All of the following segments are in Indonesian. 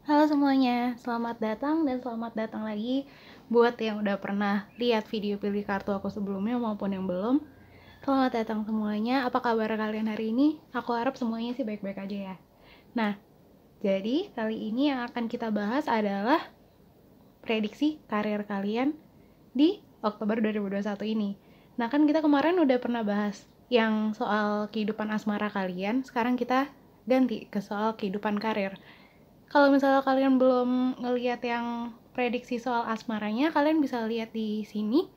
Halo semuanya, selamat datang dan selamat datang lagi buat yang udah pernah lihat video pilih kartu aku sebelumnya maupun yang belum. Selamat datang semuanya, apa kabar kalian hari ini? Aku harap semuanya sih baik-baik aja ya. Nah, jadi kali ini yang akan kita bahas adalah prediksi karir kalian di Oktober 2021 ini. Nah kan kita kemarin udah pernah bahas yang soal kehidupan asmara kalian, sekarang kita ganti ke soal kehidupan karir. Kalau misalnya kalian belum ngelihat yang prediksi soal asmaranya, kalian bisa lihat di sini.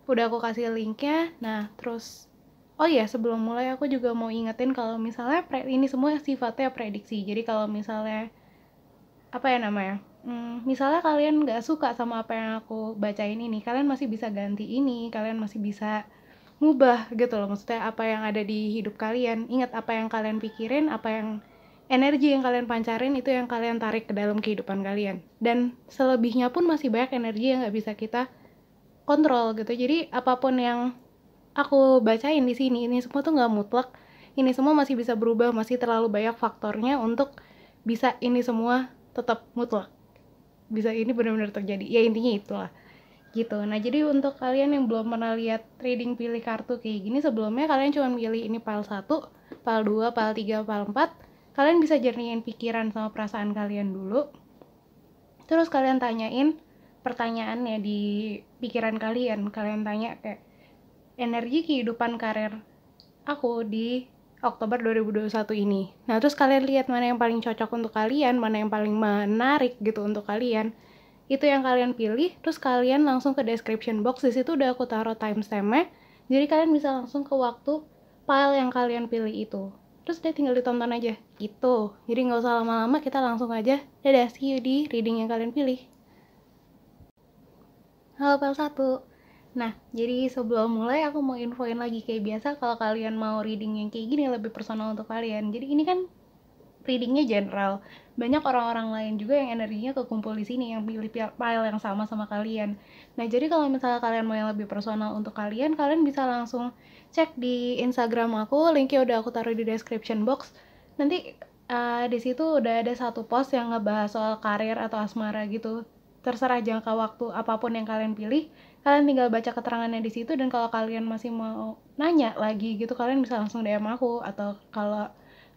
Udah aku kasih linknya. Nah, terus oh iya, sebelum mulai aku juga mau ingetin kalau misalnya ini semua sifatnya prediksi. Jadi kalau misalnya apa ya namanya? Misalnya kalian nggak suka sama apa yang aku bacain ini, kalian masih bisa ganti ini, kalian masih bisa ngubah gitu loh. Maksudnya apa yang ada di hidup kalian, ingat apa yang kalian pikirin, apa yang energi yang kalian pancarin itu yang kalian tarik ke dalam kehidupan kalian. Dan selebihnya pun masih banyak energi yang nggak bisa kita kontrol gitu. Jadi apapun yang aku bacain di sini, ini semua tuh nggak mutlak. Ini semua masih bisa berubah, masih terlalu banyak faktornya untuk bisa ini semua tetap mutlak. Bisa ini benar-benar terjadi. Ya intinya itulah gitu. Nah jadi untuk kalian yang belum pernah lihat trading pilih kartu kayak gini, sebelumnya kalian cuma pilih ini file 1, file 2, file 3, file 4. Kalian bisa jernihin pikiran sama perasaan kalian dulu, terus kalian tanyain pertanyaannya di pikiran kalian. Kalian tanya kayak energi kehidupan karir aku di Oktober 2021 ini. Nah terus kalian lihat mana yang paling cocok untuk kalian, mana yang paling menarik gitu untuk kalian. Itu yang kalian pilih, terus kalian langsung ke description box. Di situ udah aku taruh timestampnya, jadi kalian bisa langsung ke waktu file yang kalian pilih itu. Terus dia tinggal ditonton aja gitu. Jadi nggak usah lama-lama, kita langsung aja dadah, see you di reading yang kalian pilih. Halo file 1. Nah, jadi sebelum mulai aku mau infoin lagi kayak biasa, kalau kalian mau reading yang kayak gini lebih personal untuk kalian. Jadi ini kan readingnya general. Banyak orang-orang lain juga yang energinya kekumpul di sini yang pilih file yang sama kalian. Nah, jadi kalau misalnya kalian mau yang lebih personal untuk kalian, kalian bisa langsung cek di Instagram aku, linknya udah aku taruh di description box. Nanti di situ udah ada satu post yang ngebahas soal karir atau asmara gitu. Terserah jangka waktu apapun yang kalian pilih, kalian tinggal baca keterangannya di situ. Dan kalau kalian masih mau nanya lagi gitu, kalian bisa langsung DM aku, atau kalau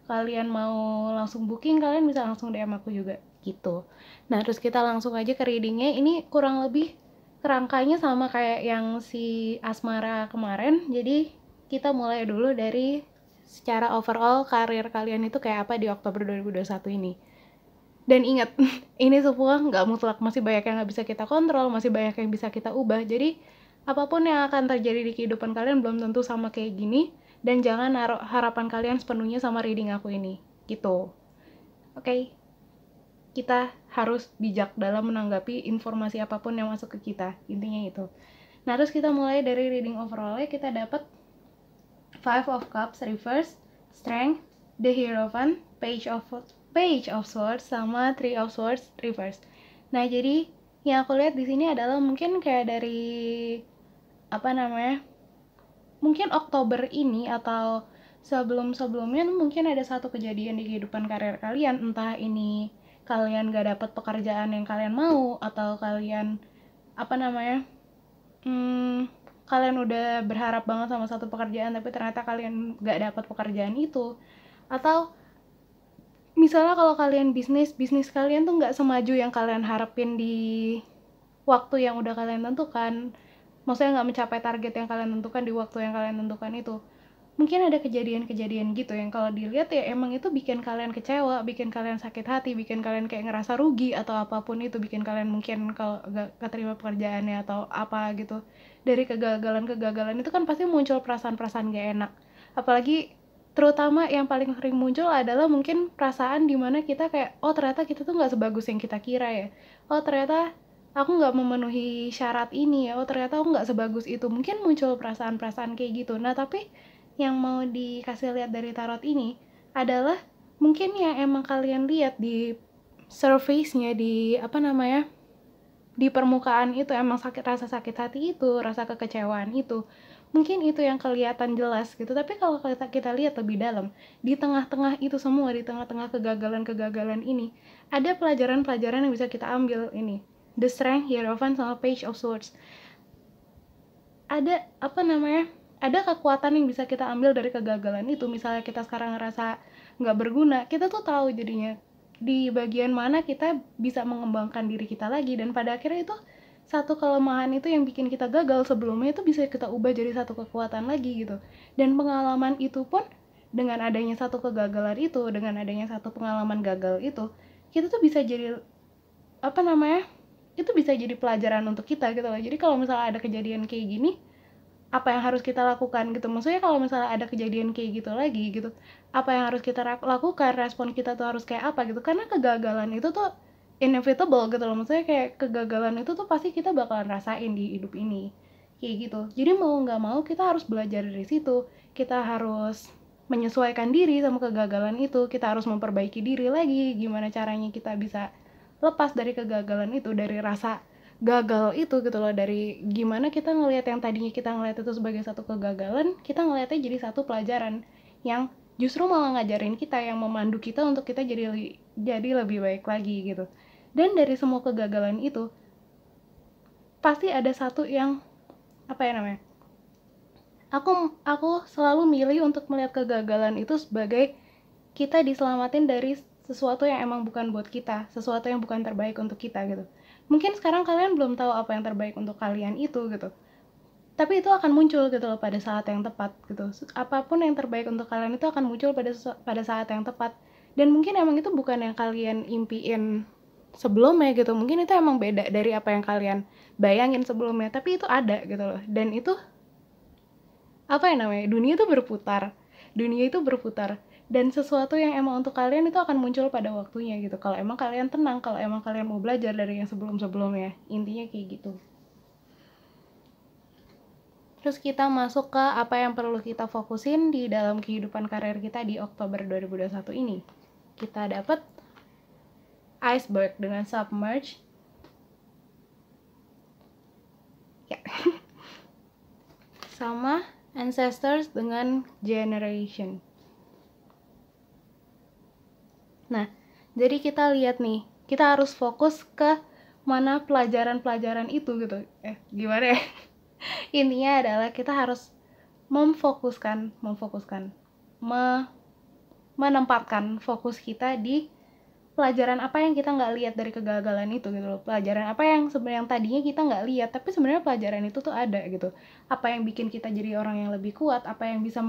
kalian mau langsung booking, kalian bisa langsung DM aku juga gitu. Nah terus kita langsung aja ke readingnya. Ini kurang lebih kerangkanya sama kayak yang si asmara kemarin. Jadi kita mulai dulu dari secara overall karir kalian itu kayak apa di Oktober 2021 ini. Dan ingat, ini semua nggak mutlak, masih banyak yang nggak bisa kita kontrol, masih banyak yang bisa kita ubah. Jadi apapun yang akan terjadi di kehidupan kalian belum tentu sama kayak gini. Dan jangan naruh harapan kalian sepenuhnya sama reading aku ini gitu. Oke, kita harus bijak dalam menanggapi informasi apapun yang masuk ke kita, intinya itu. Nah terus kita mulai dari reading overallnya. Kita dapat Five of Cups reverse, Strength, The Hierophant, Page of Swords, sama Three of Swords reverse. Nah jadi yang aku lihat di sini adalah mungkin kayak dari apa namanya, mungkin Oktober ini atau sebelum-sebelumnya mungkin ada satu kejadian di kehidupan karir kalian. Entah ini kalian gak dapat pekerjaan yang kalian mau, atau kalian apa namanya, kalian udah berharap banget sama satu pekerjaan tapi ternyata kalian gak dapat pekerjaan itu. Atau misalnya kalau kalian bisnis kalian tuh gak semaju yang kalian harapin di waktu yang udah kalian tentukan. Maksudnya nggak mencapai target yang kalian tentukan di waktu yang kalian tentukan itu. Mungkin ada kejadian-kejadian gitu yang kalau dilihat ya emang itu bikin kalian kecewa, bikin kalian sakit hati, bikin kalian kayak ngerasa rugi atau apapun itu, bikin kalian mungkin kalau gak keterima pekerjaannya atau apa gitu. Dari kegagalan itu kan pasti muncul perasaan-perasaan gak enak. Apalagi terutama yang paling sering muncul adalah mungkin perasaan dimana kita kayak, oh ternyata kita tuh gak sebagus yang kita kira ya. Oh ternyata aku nggak memenuhi syarat ini ya, oh ternyata aku nggak sebagus itu. Mungkin muncul perasaan-perasaan kayak gitu. Nah tapi yang mau dikasih lihat dari tarot ini adalah mungkin yang emang kalian lihat di surface-nya, di apa namanya, di permukaan itu emang rasa sakit hati itu, rasa kekecewaan itu. mungkin itu yang kelihatan jelas gitu. Tapi kalau kita lihat lebih dalam, di tengah-tengah itu semua, di tengah-tengah kegagalan-kegagalan ini, ada pelajaran-pelajaran yang bisa kita ambil ini. The Strength, Hierophant, sama Page of Swords. Ada ada kekuatan yang bisa kita ambil dari kegagalan itu. Misalnya kita sekarang ngerasa nggak berguna, kita tuh tahu jadinya di bagian mana kita bisa mengembangkan diri kita lagi, dan pada akhirnya itu satu kelemahan itu yang bikin kita gagal sebelumnya itu bisa kita ubah jadi satu kekuatan lagi gitu. Dan pengalaman itu pun, dengan adanya satu kegagalan itu, dengan adanya satu pengalaman gagal itu, kita tuh bisa jadi itu bisa jadi pelajaran untuk kita gitu loh. Jadi kalau misalnya ada kejadian kayak gini, apa yang harus kita lakukan gitu. Maksudnya kalau misalnya ada kejadian kayak gitu lagi gitu, apa yang harus kita lakukan, respon kita tuh harus kayak apa gitu. Karena kegagalan itu tuh inevitable gitu loh. Maksudnya kayak kegagalan itu tuh pasti kita bakalan rasain di hidup ini kayak gitu. Jadi mau nggak mau kita harus belajar dari situ. Kita harus menyesuaikan diri sama kegagalan itu. Kita harus memperbaiki diri lagi. Gimana caranya kita bisa lepas dari kegagalan itu, dari rasa gagal itu gitu loh. Dari gimana kita ngelihat yang tadinya kita ngelihat itu sebagai satu kegagalan, kita ngelihatnya jadi satu pelajaran yang justru malah ngajarin kita, yang memandu kita untuk kita jadi lebih baik lagi gitu. Dan dari semua kegagalan itu pasti ada satu yang aku selalu milih untuk melihat kegagalan itu sebagai kita diselamatin dari sesuatu yang emang bukan buat kita, sesuatu yang bukan terbaik untuk kita gitu. Mungkin sekarang kalian belum tahu apa yang terbaik untuk kalian itu gitu, tapi itu akan muncul gitu loh pada saat yang tepat gitu. Apapun yang terbaik untuk kalian itu akan muncul pada saat yang tepat. Dan mungkin emang itu bukan yang kalian impiin sebelumnya gitu, mungkin itu emang beda dari apa yang kalian bayangin sebelumnya, tapi itu ada gitu loh. Dan itu dunia itu berputar, dan sesuatu yang emang untuk kalian itu akan muncul pada waktunya gitu. Kalau emang kalian tenang, kalau emang kalian mau belajar dari yang sebelum-sebelumnya, intinya kayak gitu. Terus kita masuk ke apa yang perlu kita fokusin di dalam kehidupan karir kita di Oktober 2021 ini. Kita dapat Iceberg dengan Submerge. Ya. Sama Ancestors dengan Generation. Nah, jadi kita lihat nih, kita harus fokus ke mana pelajaran-pelajaran itu gitu. Gimana ya? Intinya adalah kita harus menempatkan fokus kita di pelajaran apa yang kita nggak lihat dari kegagalan itu gitu loh. Pelajaran apa yang sebenarnya tadinya kita nggak lihat, tapi sebenarnya pelajaran itu tuh ada gitu. Apa yang bikin kita jadi orang yang lebih kuat, apa yang bisa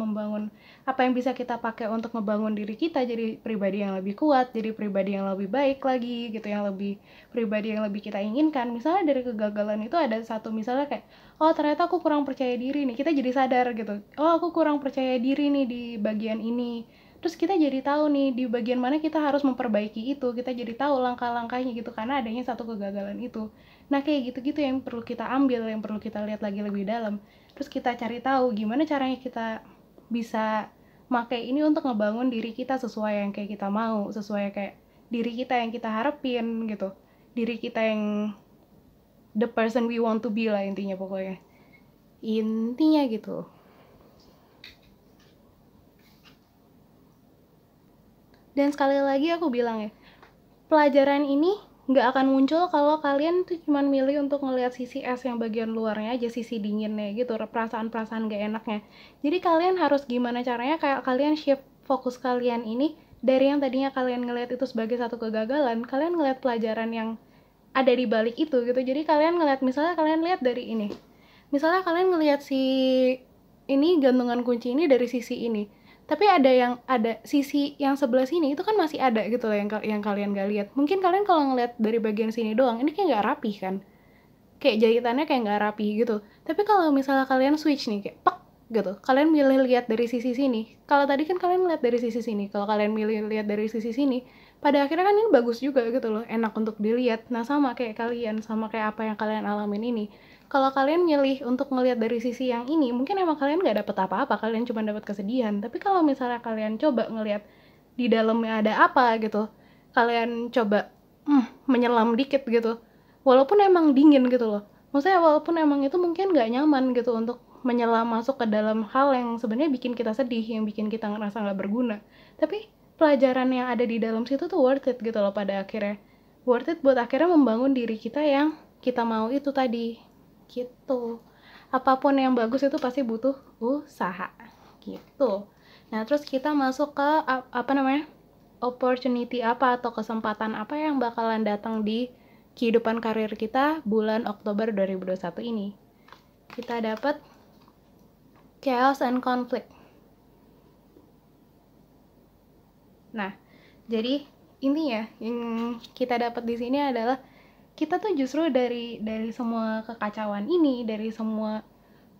kita pakai untuk ngebangun diri kita jadi pribadi yang lebih kuat, jadi pribadi yang lebih baik lagi gitu, pribadi yang lebih kita inginkan. Misalnya dari kegagalan itu ada satu, misalnya kayak, oh ternyata aku kurang percaya diri nih, kita jadi sadar gitu. Oh aku kurang percaya diri nih di bagian ini. Terus kita jadi tahu nih di bagian mana kita harus memperbaiki itu, kita jadi tahu langkah-langkahnya gitu, karena adanya satu kegagalan itu. Nah kayak gitu-gitu yang perlu kita ambil, yang perlu kita lihat lagi lebih dalam. Terus kita cari tahu gimana caranya kita bisa pakai ini untuk ngebangun diri kita sesuai yang kayak kita mau, sesuai kayak diri kita yang kita harapin gitu, diri kita yang the person we want to be lah, intinya gitu. Dan sekali lagi aku bilang ya, pelajaran ini nggak akan muncul kalau kalian tuh cuma milih untuk ngelihat sisi es yang bagian luarnya aja, sisi dinginnya gitu, perasaan-perasaan gak enaknya. Jadi kalian harus gimana caranya kayak kalian shift fokus kalian ini dari yang tadinya kalian ngelihat itu sebagai satu kegagalan, kalian ngelihat pelajaran yang ada di balik itu gitu. Jadi kalian ngelihat, misalnya kalian lihat dari ini, misalnya kalian ngelihat si ini gantungan kunci ini dari sisi ini, tapi ada sisi yang sebelah sini itu kan masih ada gitu loh yang kalian gak lihat. Mungkin kalian kalau ngeliat dari bagian sini doang, ini kayak nggak rapi kan, kayak jahitannya kayak nggak rapi gitu. Tapi kalau misalnya kalian switch nih kayak pak gitu, kalian milih lihat dari sisi sini. Kalau tadi kan kalian lihat dari sisi sini, kalau kalian milih lihat dari sisi sini, pada akhirnya kan ini bagus juga gitu loh, enak untuk dilihat. Nah sama kayak kalian, sama kayak apa yang kalian alamin ini. Kalau kalian milih untuk ngelihat dari sisi yang ini, mungkin emang kalian nggak dapet apa-apa, kalian cuma dapet kesedihan. Tapi kalau misalnya kalian coba ngelihat di dalamnya ada apa gitu, kalian coba menyelam dikit gitu, walaupun emang dingin gitu loh, maksudnya walaupun emang itu mungkin nggak nyaman gitu untuk menyelam masuk ke dalam hal yang sebenarnya bikin kita sedih, yang bikin kita ngerasa nggak berguna. Tapi pelajaran yang ada di dalam situ tuh worth it gitu loh pada akhirnya. Worth it buat akhirnya membangun diri kita yang kita mau itu tadi. Gitu. Apapun yang bagus itu pasti butuh usaha. Gitu. Nah, terus kita masuk ke opportunity apa atau kesempatan apa yang bakalan datang di kehidupan karir kita bulan Oktober 2021 ini. Kita dapat chaos and conflict. Nah, jadi intinya yang kita dapat di sini adalah kita tuh justru dari semua kekacauan ini, dari semua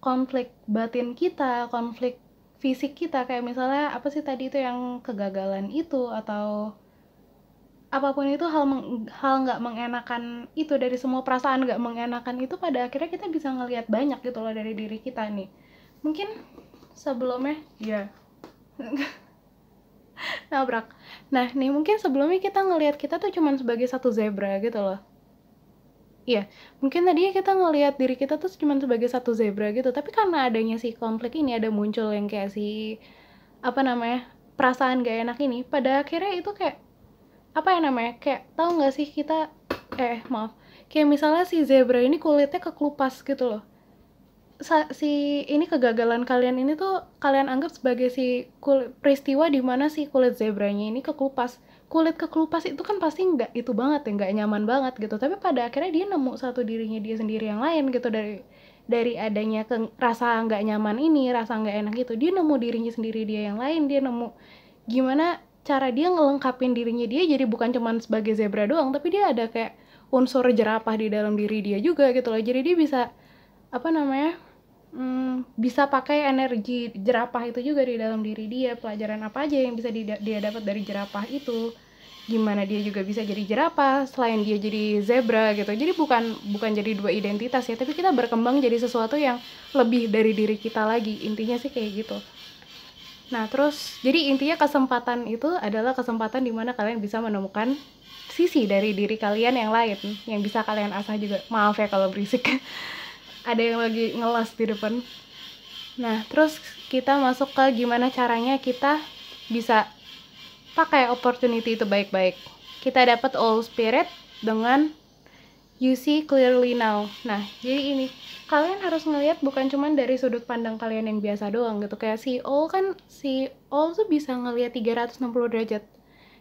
konflik batin kita, konflik fisik kita, kayak misalnya apa sih tadi itu yang kegagalan itu atau apapun itu, hal nggak mengenakan itu, dari semua perasaan nggak mengenakan itu, pada akhirnya kita bisa ngelihat banyak gitu loh dari diri kita nih. Mungkin sebelumnya ya nabrak. Nah nih mungkin sebelumnya kita ngelihat kita tuh cuman sebagai satu zebra gitu loh. Iya, mungkin tadinya kita ngelihat diri kita tuh cuma sebagai satu zebra gitu, tapi karena adanya si konflik ini, ada muncul yang kayak si perasaan gak enak ini, pada akhirnya itu kayak kayak tahu nggak sih kita kayak misalnya si zebra ini kulitnya kekelupas gitu loh. Si ini kegagalan kalian ini tuh kalian anggap sebagai si peristiwa di mana si kulit zebranya ini kekelupas. Kulit kekelupas itu kan pasti nggak itu banget ya, nggak nyaman banget gitu, tapi pada akhirnya dia nemu satu dirinya dia sendiri yang lain gitu, dari adanya rasa nggak nyaman ini, rasa nggak enak gitu, dia nemu dirinya sendiri dia yang lain, dia nemu gimana cara dia ngelengkapin dirinya dia, jadi bukan cuman sebagai zebra doang, tapi dia ada kayak unsur jerapah di dalam diri dia juga gitu loh. Jadi dia bisa bisa pakai energi jerapah itu juga di dalam diri dia. Pelajaran apa aja yang bisa dia dapat dari jerapah itu, gimana dia juga bisa jadi jerapah selain dia jadi zebra gitu. Jadi bukan jadi dua identitas ya, tapi kita berkembang jadi sesuatu yang lebih dari diri kita lagi. Intinya sih kayak gitu. Nah terus jadi intinya kesempatan itu adalah kesempatan dimana kalian bisa menemukan sisi dari diri kalian yang lain, yang bisa kalian asah juga. Maaf ya kalau berisik ada yang lagi ngelas di depan. Nah terus kita masuk ke gimana caranya kita bisa pakai opportunity itu baik-baik. Kita dapat all spirit dengan you see clearly now. Nah jadi ini kalian harus ngelihat bukan cuma dari sudut pandang kalian yang biasa doang gitu. Kayak si all tuh bisa ngelihat 360 derajat.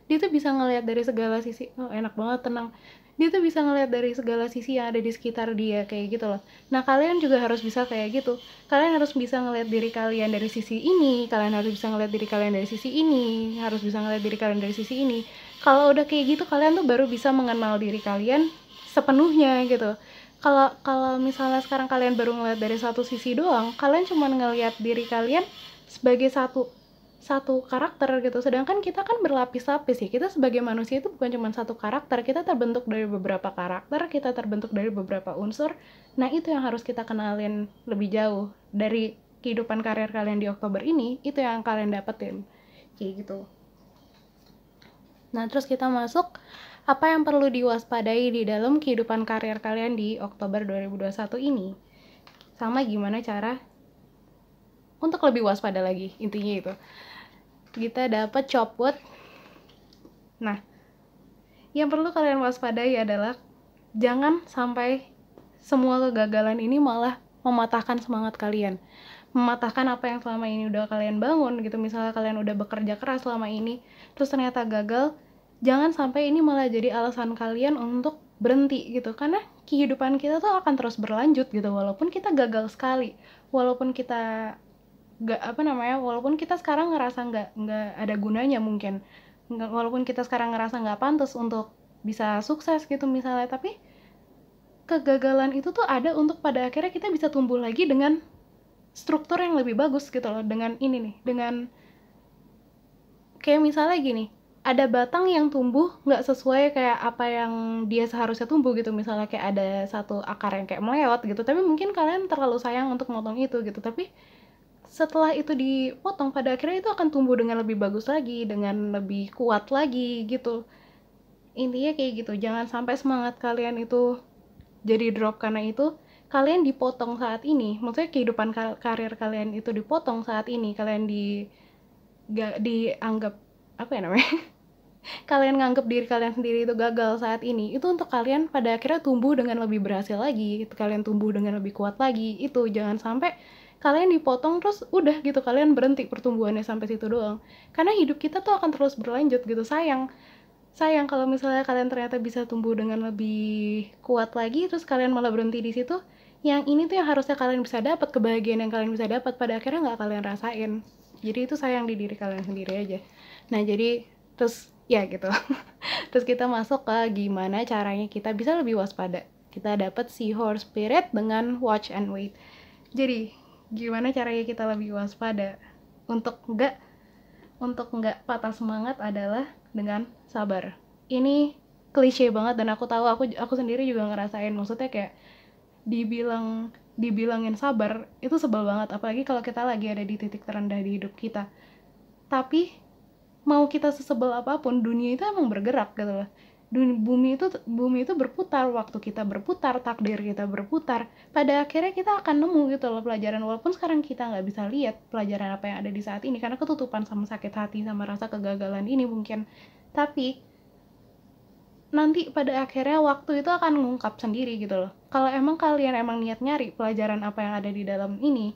Dia tuh bisa ngelihat dari segala sisi. Oh enak banget, tenang. Dia tuh bisa ngelihat dari segala sisi yang ada di sekitar dia, kayak gitu loh. Nah kalian juga harus bisa kayak gitu. Kalian harus bisa ngelihat diri kalian dari sisi ini, kalian harus bisa ngelihat diri kalian dari sisi ini, harus bisa ngelihat diri kalian dari sisi ini. Kalau udah kayak gitu, kalian tuh baru bisa mengenal diri kalian sepenuhnya gitu. Kalau misalnya sekarang kalian baru ngelihat dari satu sisi doang, kalian cuma ngelihat diri kalian sebagai satu karakter gitu. Sedangkan kita kan berlapis-lapis ya. Kita sebagai manusia itu bukan cuma satu karakter, kita terbentuk dari beberapa karakter, kita terbentuk dari beberapa unsur. Nah itu yang harus kita kenalin lebih jauh dari kehidupan karir kalian di Oktober ini. Itu yang kalian dapetin kayak gitu. Nah terus kita masuk apa yang perlu diwaspadai di dalam kehidupan karir kalian di Oktober 2021 ini, sama gimana cara untuk lebih waspada lagi. Intinya itu kita dapat copot. Nah yang perlu kalian waspadai adalah jangan sampai semua kegagalan ini malah mematahkan semangat kalian, mematahkan apa yang selama ini udah kalian bangun gitu. Misalnya kalian udah bekerja keras selama ini terus ternyata gagal, jangan sampai ini malah jadi alasan kalian untuk berhenti gitu. Karena kehidupan kita tuh akan terus berlanjut gitu, walaupun kita gagal sekali, walaupun kita walaupun kita sekarang ngerasa nggak ada gunanya, mungkin walaupun kita sekarang ngerasa nggak pantas untuk bisa sukses gitu misalnya, tapi kegagalan itu tuh ada untuk pada akhirnya kita bisa tumbuh lagi dengan struktur yang lebih bagus gitu loh. Dengan ini nih, dengan kayak misalnya gini, ada batang yang tumbuh nggak sesuai kayak apa yang dia seharusnya tumbuh gitu. Misalnya kayak ada satu akar yang kayak melewat gitu, tapi mungkin kalian terlalu sayang untuk motong itu gitu, tapi setelah itu dipotong pada akhirnya itu akan tumbuh dengan lebih bagus lagi, dengan lebih kuat lagi gitu. Intinya kayak gitu, jangan sampai semangat kalian itu jadi drop karena itu. kalian dipotong saat ini, maksudnya kehidupan karir kalian itu dipotong saat ini, kalian dianggap apa ya namanya kalian nganggap diri kalian sendiri itu gagal saat ini, itu untuk kalian pada akhirnya tumbuh dengan lebih berhasil lagi, kalian tumbuh dengan lebih kuat lagi. Itu jangan sampai kalian dipotong terus udah gitu, kalian berhenti pertumbuhannya sampai situ doang, karena hidup kita tuh akan terus berlanjut gitu. Sayang kalau misalnya kalian ternyata bisa tumbuh dengan lebih kuat lagi terus kalian malah berhenti di situ. Yang ini tuh yang harusnya kalian bisa dapat, kebahagiaan yang kalian bisa dapat, pada akhirnya nggak kalian rasain. Jadi itu sayang di diri kalian sendiri aja. Nah jadi terus ya gitu terus kita masuk ke gimana caranya kita bisa lebih waspada. Kita dapat seahorse spirit dengan watch and wait. Jadi gimana caranya kita lebih waspada untuk nggak patah semangat adalah dengan sabar. Ini klise banget dan aku tahu, aku sendiri juga ngerasain. Maksudnya kayak dibilangin sabar itu sebel banget, apalagi kalau kita lagi ada di titik terendah di hidup kita. Tapi mau kita sesebel apapun, dunia itu emang bergerak gitu loh. Bumi itu berputar, waktu kita berputar, takdir kita berputar. Pada akhirnya kita akan nemu gitu loh pelajaran, walaupun sekarang kita nggak bisa lihat pelajaran apa yang ada di saat ini karena ketutupan sama sakit hati sama rasa kegagalan ini mungkin. Tapi nanti pada akhirnya waktu itu akan mengungkap sendiri gitu loh. Kalau emang kalian niat nyari pelajaran apa yang ada di dalam ini,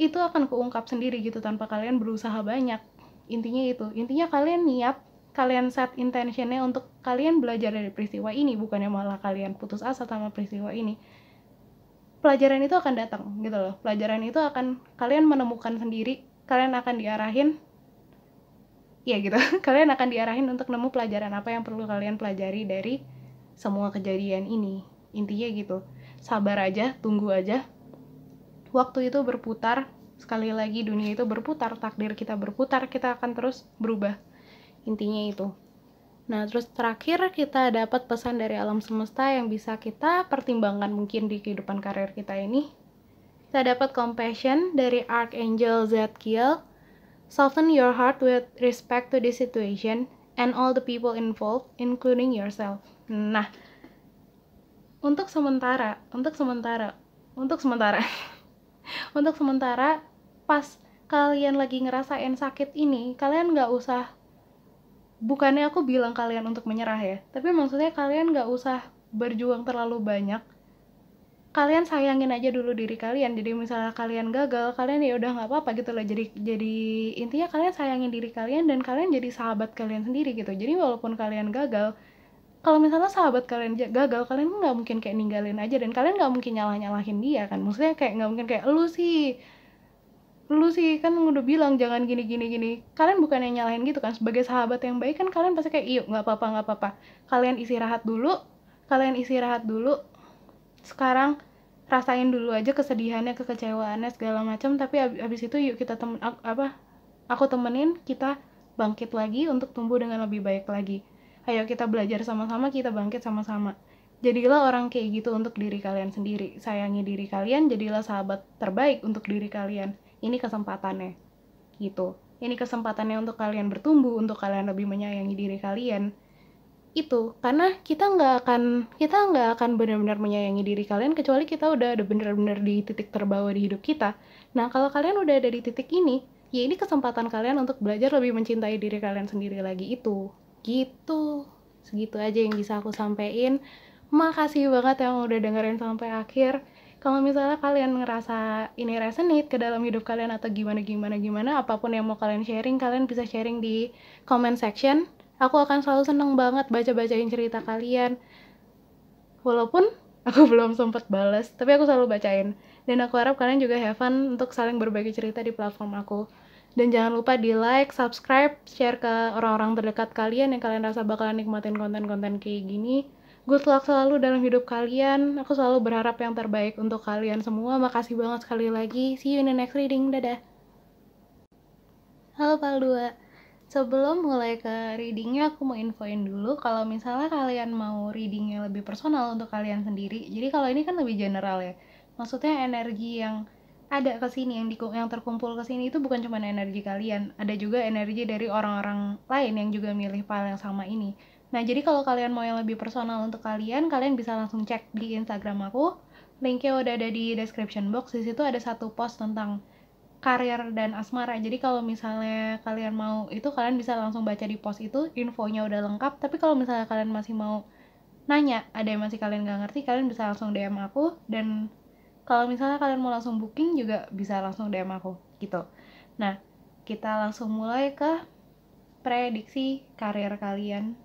itu akan keungkap sendiri gitu tanpa kalian berusaha banyak. Intinya kalian niat, kalian set intentionnya untuk kalian belajar dari peristiwa ini, bukannya malah kalian putus asa sama peristiwa ini. Pelajaran itu akan datang gitu loh. Pelajaran itu akan kalian menemukan sendiri, kalian akan diarahin ya gitu kalian akan diarahin untuk nemu pelajaran apa yang perlu kalian pelajari dari semua kejadian ini. Intinya gitu, sabar aja, tunggu aja. Waktu itu berputar, sekali lagi dunia itu berputar, takdir kita berputar, kita akan terus berubah. Intinya itu. Nah terus terakhir kita dapat pesan dari alam semesta yang bisa kita pertimbangkan mungkin di kehidupan karir kita ini. Kita dapat compassion dari Archangel Zadkiel. Soften your heart with respect to this situation and all the people involved, including yourself. Nah, untuk sementara pas kalian lagi ngerasain sakit ini, kalian nggak usah, bukannya aku bilang kalian untuk menyerah ya, tapi maksudnya kalian nggak usah berjuang terlalu banyak. Kalian sayangin aja dulu diri kalian. Jadi misalnya kalian gagal, kalian ya udah nggak apa-apa gitu loh. Jadi intinya kalian sayangin diri kalian dan kalian jadi sahabat kalian sendiri gitu. Jadi walaupun kalian gagal, kalau misalnya sahabat kalian gagal, kalian nggak mungkin kayak ninggalin aja, dan kalian nggak mungkin nyalahin dia kan. Maksudnya kayak nggak mungkin kayak lu sih kan udah bilang jangan gini. Kalian bukannya nyalahin gitu kan. Sebagai sahabat yang baik kan kalian pasti kayak yuk nggak apa-apa, kalian istirahat dulu. Sekarang rasain dulu aja kesedihannya, kekecewaannya segala macam, tapi abis itu yuk kita aku temenin kita bangkit lagi untuk tumbuh dengan lebih baik lagi. Ayo kita belajar sama-sama, kita bangkit sama-sama. Jadilah orang kayak gitu untuk diri kalian sendiri. Sayangi diri kalian, jadilah sahabat terbaik untuk diri kalian. Ini kesempatannya gitu. Ini kesempatannya untuk kalian bertumbuh, untuk kalian lebih menyayangi diri kalian. Itu karena kita nggak akan benar-benar menyayangi diri kalian kecuali kita udah ada benar-benar di titik terbawah di hidup kita. Nah kalau kalian udah ada di titik ini, ya ini kesempatan kalian untuk belajar lebih mencintai diri kalian sendiri lagi. Itu gitu, segitu aja yang bisa aku sampein. Makasih banget yang udah dengerin sampai akhir. Kalau misalnya kalian ngerasa ini resonate ke dalam hidup kalian atau gimana, apapun yang mau kalian sharing, kalian bisa sharing di comment section. Aku akan selalu seneng banget baca-bacain cerita kalian. Walaupun aku belum sempat balas, tapi aku selalu bacain. Dan aku harap kalian juga have fun untuk saling berbagi cerita di platform aku. Dan jangan lupa di like, subscribe, share ke orang-orang terdekat kalian yang kalian rasa bakalan nikmatin konten-konten kayak gini. Good luck selalu dalam hidup kalian. Aku selalu berharap yang terbaik untuk kalian semua. Makasih banget sekali lagi. See you in the next reading. Dadah. Halo Pal 2. Sebelum mulai ke readingnya, aku mau infoin dulu kalau misalnya kalian mau readingnya lebih personal untuk kalian sendiri. Jadi kalau ini kan lebih general ya. Maksudnya energi yang ada kesini, yang terkumpul kesini itu bukan cuma energi kalian. Ada juga energi dari orang-orang lain yang juga milih file yang sama ini. Nah jadi kalau kalian mau yang lebih personal untuk kalian bisa langsung cek di Instagram aku. linknya udah ada di description box. Di situ ada satu post tentang karir dan asmara. Jadi kalau misalnya kalian mau itu, kalian bisa langsung baca di post itu, infonya udah lengkap. Tapi kalau misalnya kalian masih mau nanya, ada yang masih kalian gak ngerti, kalian bisa langsung DM aku. Dan kalau misalnya kalian mau langsung booking juga bisa langsung DM aku gitu. Nah, kita langsung mulai ke prediksi karir kalian.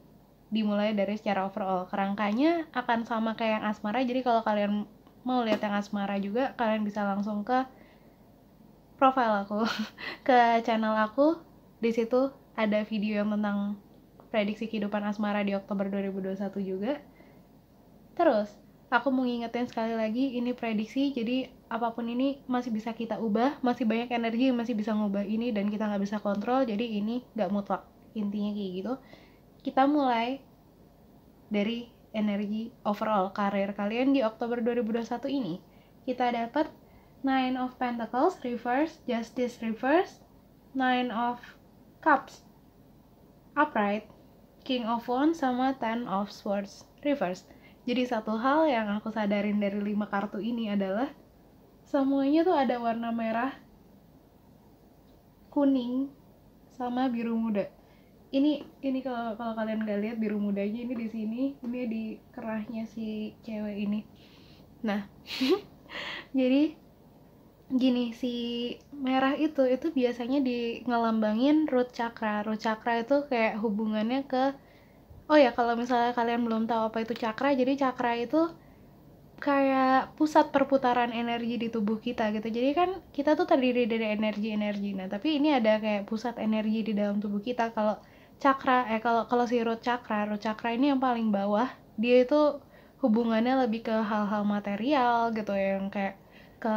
Dimulai dari secara overall. Kerangkanya akan sama kayak yang asmara. Jadi kalau kalian mau lihat yang asmara juga, kalian bisa langsung ke profile aku, ke channel aku. Di situ ada video yang tentang prediksi kehidupan asmara di Oktober 2021 juga. Terus, aku mau ngingetin sekali lagi, ini prediksi, jadi apapun ini masih bisa kita ubah, masih banyak energi yang masih bisa ngubah ini, dan kita nggak bisa kontrol, jadi ini nggak mutlak. Intinya kayak gitu. Kita mulai dari energi overall karir kalian di Oktober 2021 ini. Kita dapat Nine of Pentacles reverse, Justice reverse, Nine of Cups upright, King of Wands, sama Ten of Swords reverse. Jadi satu hal yang aku sadarin dari 5 kartu ini adalah semuanya tuh ada warna merah, kuning, sama biru muda. Ini kalau kalian nggak lihat biru mudanya ini di sini, ini di kerahnya si cewek ini. Nah, jadi gini, si merah itu biasanya di ngelambangin root chakra. Root chakra itu kayak hubungannya ke, oh ya, kalau misalnya kalian belum tahu apa itu chakra, jadi chakra itu kayak pusat perputaran energi di tubuh kita gitu. Jadi kan kita tuh terdiri dari energi-energi. Nah, tapi ini ada kayak pusat energi di dalam tubuh kita. Kalau chakra, kalau si root chakra ini yang paling bawah, dia itu hubungannya lebih ke hal-hal material gitu, yang kayak ke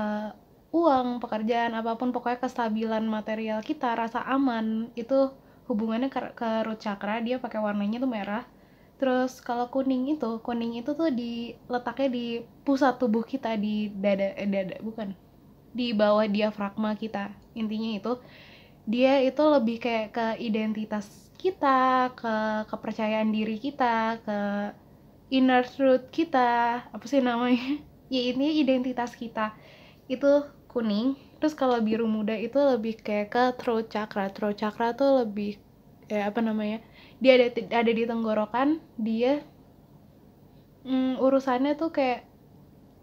uang, pekerjaan, apapun, pokoknya kestabilan material kita, rasa aman, itu hubungannya ke root chakra. Dia pakai warnanya tuh merah. Terus kalau kuning itu tuh letaknya di pusat tubuh kita, di dada bukan, di bawah diafragma kita. Intinya itu dia itu lebih kayak ke identitas kita, ke kepercayaan diri kita, ke inner truth kita, apa sih namanya? Ya ini identitas kita. Itu kuning. Terus kalau biru muda itu lebih kayak ke throat chakra. Throat chakra tuh lebih apa namanya? Dia ada di tenggorokan. Dia urusannya tuh kayak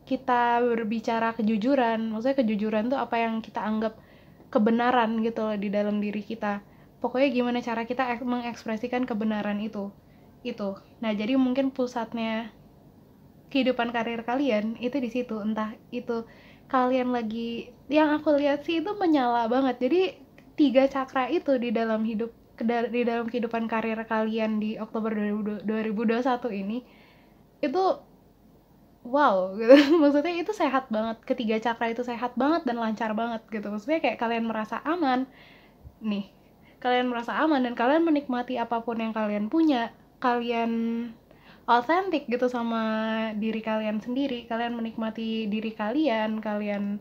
kita berbicara kejujuran. Maksudnya kejujuran tuh apa yang kita anggap kebenaran gitu loh di dalam diri kita. Pokoknya gimana cara kita mengekspresikan kebenaran itu. Nah, jadi mungkin pusatnya kehidupan karir kalian itu di situ. Entah itu kalian lagi, yang aku lihat sih itu menyala banget. Jadi 3 cakra itu di dalam kehidupan karir kalian di Oktober 2021 ini itu wow gitu. Maksudnya itu sehat banget, ketiga cakra itu sehat banget dan lancar banget gitu. Maksudnya kayak kalian merasa aman nih, kalian merasa aman dan kalian menikmati apapun yang kalian punya. Kalian authentic gitu sama diri kalian sendiri, kalian menikmati diri kalian, kalian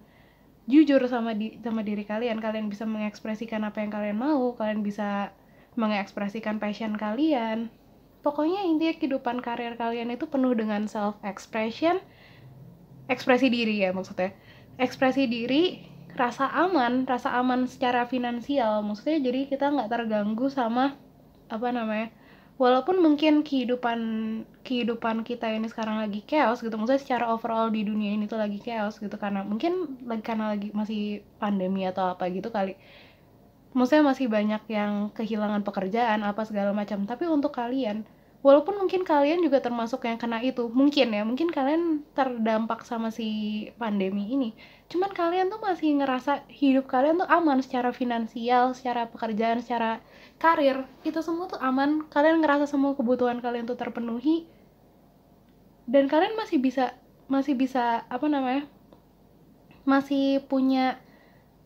jujur sama diri kalian, kalian bisa mengekspresikan apa yang kalian mau, kalian bisa mengekspresikan passion kalian. Pokoknya intinya kehidupan karir kalian itu penuh dengan self expression, ekspresi diri ya maksudnya. Ekspresi diri, rasa aman secara finansial. Maksudnya jadi kita nggak terganggu sama apa namanya, walaupun mungkin kehidupan kita ini sekarang lagi chaos gitu, maksudnya secara overall di dunia ini tuh lagi chaos gitu, karena lagi masih pandemi atau apa gitu kali, maksudnya masih banyak yang kehilangan pekerjaan apa segala macam. Tapi untuk kalian, walaupun mungkin kalian juga termasuk yang kena itu, mungkin kalian terdampak sama si pandemi ini, cuman kalian tuh masih ngerasa hidup kalian tuh aman secara finansial, secara pekerjaan, secara karir, itu semua tuh aman. Kalian ngerasa semua kebutuhan kalian tuh terpenuhi, dan kalian masih bisa apa namanya, masih punya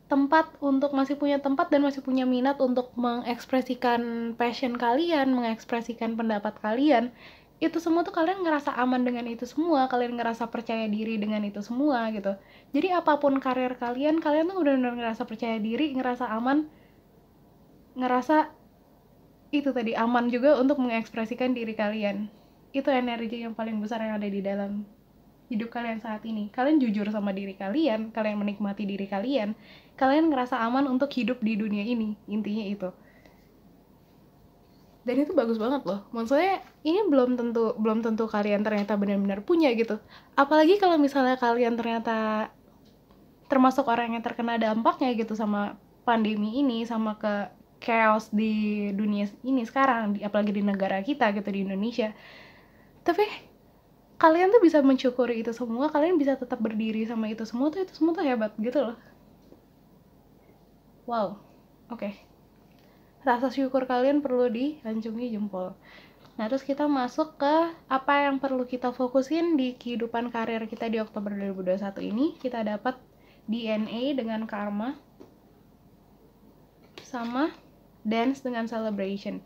tempat dan masih punya minat untuk mengekspresikan passion kalian, mengekspresikan pendapat kalian. Itu semua tuh kalian ngerasa aman dengan itu semua, kalian ngerasa percaya diri dengan itu semua gitu. Jadi apapun karir kalian tuh benar-benar ngerasa percaya diri, ngerasa aman, ngerasa itu tadi aman juga untuk mengekspresikan diri kalian. Itu energi yang paling besar yang ada di dalam hidup kalian saat ini. Kalian jujur sama diri kalian, kalian menikmati diri kalian, kalian ngerasa aman untuk hidup di dunia ini. Intinya itu. Dan itu bagus banget loh. Maksudnya ini belum tentu kalian ternyata benar-benar punya gitu. Apalagi kalau misalnya kalian ternyata termasuk orang yang terkena dampaknya gitu sama pandemi ini, sama ke chaos di dunia ini sekarang, apalagi di negara kita gitu, di Indonesia. Tapi kalian tuh bisa mensyukuri itu semua, kalian bisa tetap berdiri sama itu semua tuh hebat gitu loh. Wow, oke. Rasa syukur kalian perlu diacungi jempol. Nah, terus kita masuk ke apa yang perlu kita fokusin di kehidupan karir kita di Oktober 2021 ini. Kita dapat DNA dengan karma, sama dance dengan celebration.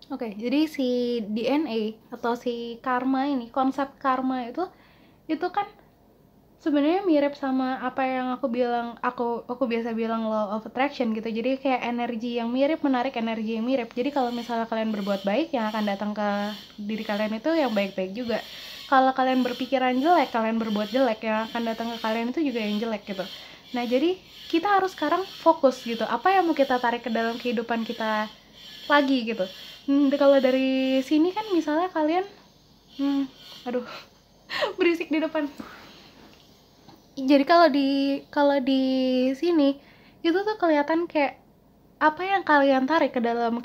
Oke, jadi si DNA atau si karma ini, konsep karma itu kan sebenarnya mirip sama apa yang aku biasa bilang law of attraction gitu. Jadi kayak energi yang mirip menarik energi yang mirip. Jadi kalau misalnya kalian berbuat baik, yang akan datang ke diri kalian itu yang baik-baik juga. Kalau kalian berpikiran jelek, kalian berbuat jelek, yang akan datang ke kalian itu juga yang jelek gitu. Nah, jadi kita harus sekarang fokus gitu. Apa yang mau kita tarik ke dalam kehidupan kita lagi gitu. Kalau dari sini kan misalnya kalian aduh berisik di depan. Jadi kalau di sini itu tuh kelihatan kayak apa yang kalian tarik ke dalam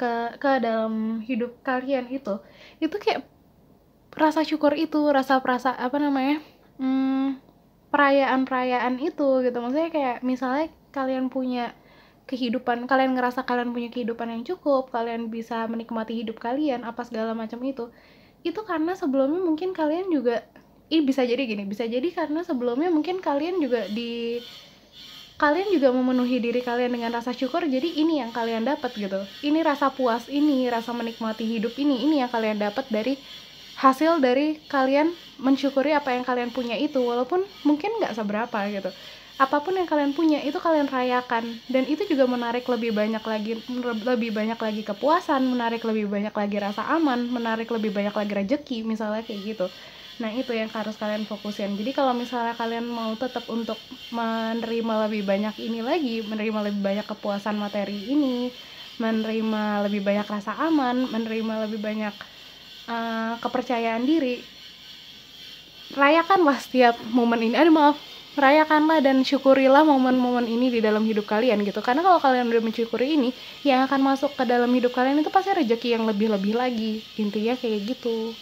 hidup kalian itu kayak rasa syukur itu, rasa apa namanya, perayaan itu gitu. Maksudnya kayak misalnya kalian punya kehidupan, kalian ngerasa kalian punya kehidupan yang cukup, kalian bisa menikmati hidup kalian, apa segala macam itu karena sebelumnya mungkin kalian juga bisa jadi karena sebelumnya mungkin kalian juga memenuhi diri kalian dengan rasa syukur, jadi ini yang kalian dapat gitu, ini rasa puas, ini rasa menikmati hidup, ini yang kalian dapat dari hasil dari kalian mensyukuri apa yang kalian punya itu, walaupun mungkin nggak seberapa gitu. Apapun yang kalian punya itu kalian rayakan, dan itu juga menarik lebih banyak lagi kepuasan, menarik lebih banyak lagi rasa aman, menarik lebih banyak lagi rezeki misalnya kayak gitu. Nah, itu yang harus kalian fokusin. Jadi kalau misalnya kalian mau tetap untuk menerima lebih banyak ini lagi, menerima lebih banyak kepuasan materi ini, menerima lebih banyak rasa aman, menerima lebih banyak kepercayaan diri, rayakanlah setiap momen ini. Rayakanlah dan syukurilah momen-momen ini di dalam hidup kalian gitu. Karena kalau kalian udah mensyukuri ini, yang akan masuk ke dalam hidup kalian itu pasti rezeki yang lebih-lebih lagi. Intinya kayak gitu.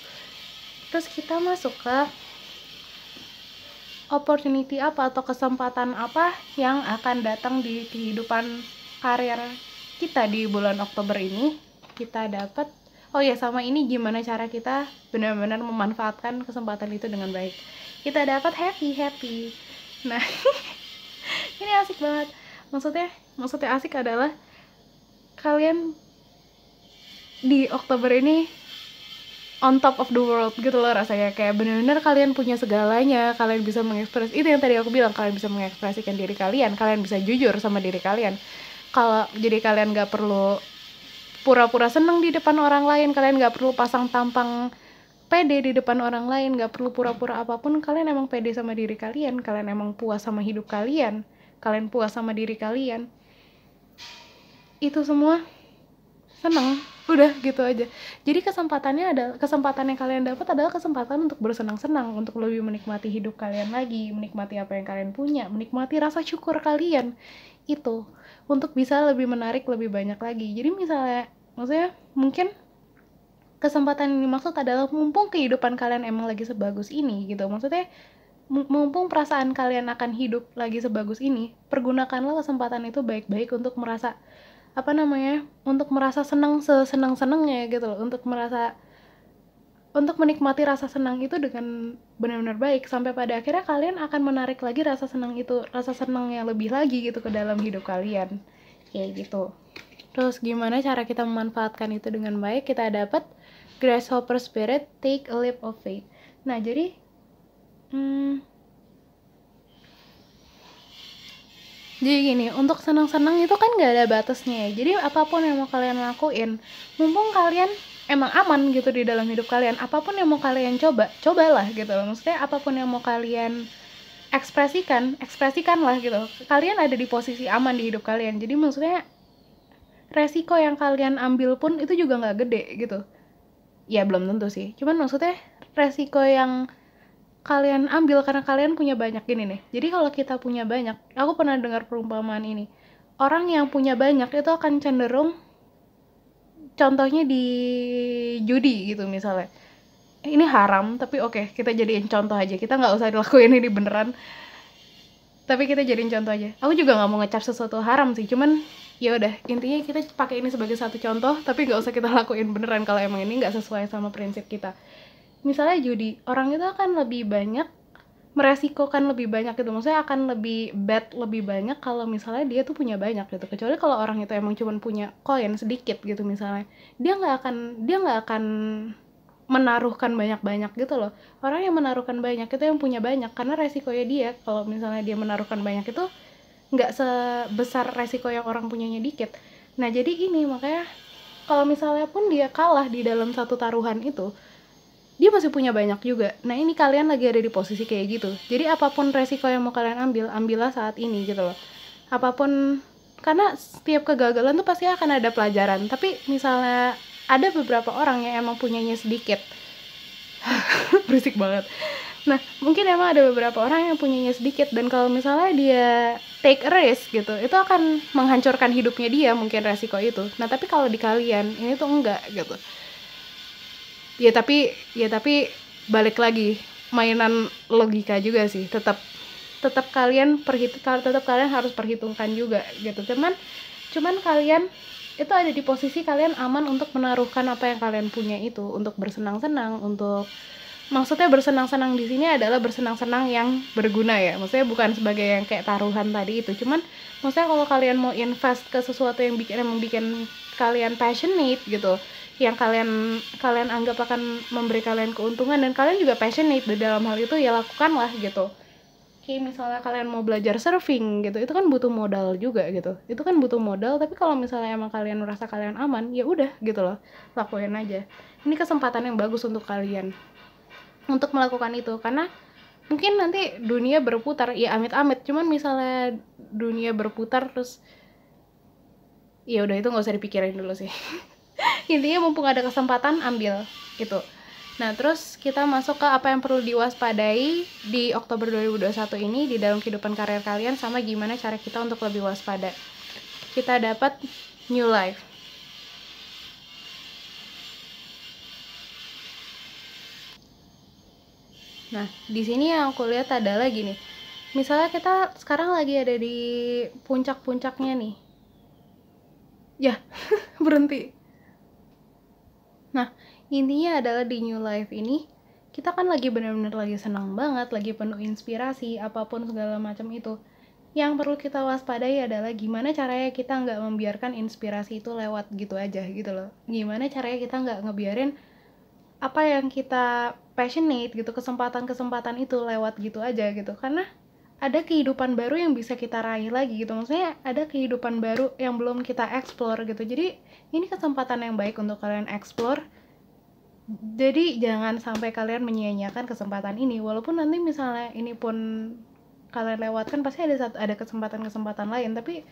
Terus kita masuk ke opportunity apa atau kesempatan apa yang akan datang di kehidupan karir kita di bulan Oktober ini. Kita dapat, sama ini gimana cara kita benar-benar memanfaatkan kesempatan itu dengan baik. Kita dapat happy. Nah, ini asik banget. Maksudnya asik adalah kalian di Oktober ini on top of the world gitu loh rasanya, kayak benar-benar kalian punya segalanya, kalian bisa mengekspres itu yang tadi aku bilang, kalian bisa mengekspresikan diri kalian bisa jujur sama diri kalian. Jadi kalian nggak perlu pura-pura seneng di depan orang lain, kalian nggak perlu pasang tampang pede di depan orang lain, nggak perlu pura-pura apapun. Kalian emang pede sama diri kalian emang puas sama hidup kalian puas sama diri kalian, itu semua seneng, udah gitu aja. Jadi kesempatan yang kalian dapat adalah kesempatan untuk bersenang-senang, untuk lebih menikmati hidup kalian lagi, menikmati apa yang kalian punya, menikmati rasa syukur kalian itu, untuk bisa lebih menarik lebih banyak lagi. Jadi maksudnya mungkin kesempatan yang dimaksud adalah mumpung kehidupan kalian emang lagi sebagus ini gitu. Maksudnya mumpung perasaan kalian akan hidup lagi sebagus ini, pergunakanlah kesempatan itu baik-baik untuk merasa untuk merasa senang-senangnya gitu loh, untuk menikmati rasa senang itu dengan benar-benar baik, sampai pada akhirnya kalian akan menarik lagi rasa senang yang lebih lagi gitu ke dalam hidup kalian kayak gitu. Terus gimana cara kita memanfaatkan itu dengan baik? Kita dapat grasshopper spirit, take a leap of faith. Nah, jadi Jadi gini, untuk senang-senang itu kan gak ada batasnya ya. Jadi apapun yang mau kalian lakuin, mumpung kalian emang aman gitu di dalam hidup kalian, apapun yang mau kalian cobalah gitu loh. Maksudnya apapun yang mau kalian ekspresikan lah gitu. Kalian ada di posisi aman di hidup kalian. Jadi maksudnya resiko yang kalian ambil pun itu juga gak gede gitu. Ya belum tentu sih. Cuman maksudnya resiko yang kalian ambil karena kalian punya banyak gini nih. Jadi kalau kita punya banyak, aku pernah dengar perumpamaan ini. Orang yang punya banyak itu akan cenderung, contohnya di judi gitu misalnya. Ini haram, tapi oke, kita jadiin contoh aja. Kita nggak usah dilakuin ini beneran. Tapi kita jadiin contoh aja. Aku juga nggak mau ngecap sesuatu haram sih, cuman ya udah, intinya kita pakai ini sebagai satu contoh, tapi nggak usah kita lakuin beneran kalau emang ini nggak sesuai sama prinsip kita. Misalnya judi, orang itu akan lebih banyak meresikokan lebih banyak gitu, maksudnya akan lebih bad lebih banyak kalau misalnya dia tuh punya banyak gitu. Kecuali kalau orang itu emang cuma punya koin sedikit gitu misalnya, dia nggak akan menaruhkan banyak-banyak gitu loh. Orang yang menaruhkan banyak itu yang punya banyak, karena resikonya dia kalau misalnya dia menaruhkan banyak itu nggak sebesar resiko yang orang punyanya dikit. Nah jadi ini makanya kalau misalnya pun dia kalah di dalam satu taruhan itu, dia masih punya banyak juga. Nah ini kalian lagi ada di posisi kayak gitu. Jadi apapun resiko yang mau kalian ambillah saat ini gitu loh. Apapun, karena setiap kegagalan tuh pasti akan ada pelajaran. Tapi misalnya ada beberapa orang yang emang punyanya sedikit. Berisik banget. Nah mungkin emang ada beberapa orang yang punyanya sedikit, dan kalau misalnya dia take a risk gitu, itu akan menghancurkan hidupnya dia mungkin resiko itu. Nah tapi kalau di kalian ini tuh enggak gitu. Ya tapi balik lagi, mainan logika juga sih. Tetap kalian harus perhitungkan juga gitu. Cuman kalian itu ada di posisi kalian aman untuk menaruhkan apa yang kalian punya itu untuk bersenang-senang, untuk, maksudnya bersenang-senang di sini adalah bersenang-senang yang berguna ya. Maksudnya bukan sebagai yang kayak taruhan tadi itu. Cuman maksudnya kalau kalian mau invest ke sesuatu yang bikin kalian passionate gitu, yang kalian anggap akan memberi kalian keuntungan dan kalian juga passionate di dalam hal itu, ya lakukanlah gitu. Kayak misalnya kalian mau belajar surfing gitu, itu kan butuh modal juga gitu. Itu kan butuh modal, tapi kalau misalnya emang kalian merasa kalian aman, ya udah gitu loh, lakuin aja. Ini kesempatan yang bagus untuk kalian untuk melakukan itu, karena mungkin nanti dunia berputar, ya amit-amit, cuman misalnya dunia berputar terus, ya udah itu nggak usah dipikirin dulu sih. Intinya mumpung ada kesempatan, ambil gitu. Nah terus kita masuk ke apa yang perlu diwaspadai di Oktober 2021 ini di dalam kehidupan karir kalian, sama gimana cara kita untuk lebih waspada. Kita dapat new life. Nah di sini yang aku lihat adalah gini, misalnya kita sekarang lagi ada di puncak-puncaknya nih, ya berhenti. Nah, intinya adalah di new life ini, kita kan lagi benar-benar lagi senang banget, lagi penuh inspirasi, apapun segala macam itu. Yang perlu kita waspadai adalah gimana caranya kita nggak membiarkan inspirasi itu lewat gitu aja gitu loh. Gimana caranya kita nggak ngebiarin apa yang kita passionate gitu, kesempatan-kesempatan itu lewat gitu aja gitu. Karena ada kehidupan baru yang bisa kita raih lagi gitu. Maksudnya ada kehidupan baru yang belum kita explore gitu. Jadi ini kesempatan yang baik untuk kalian explore. Jadi jangan sampai kalian menyia-nyiakan kesempatan ini. Walaupun nanti misalnya ini pun kalian lewatkan, pasti ada kesempatan-kesempatan lain, tapi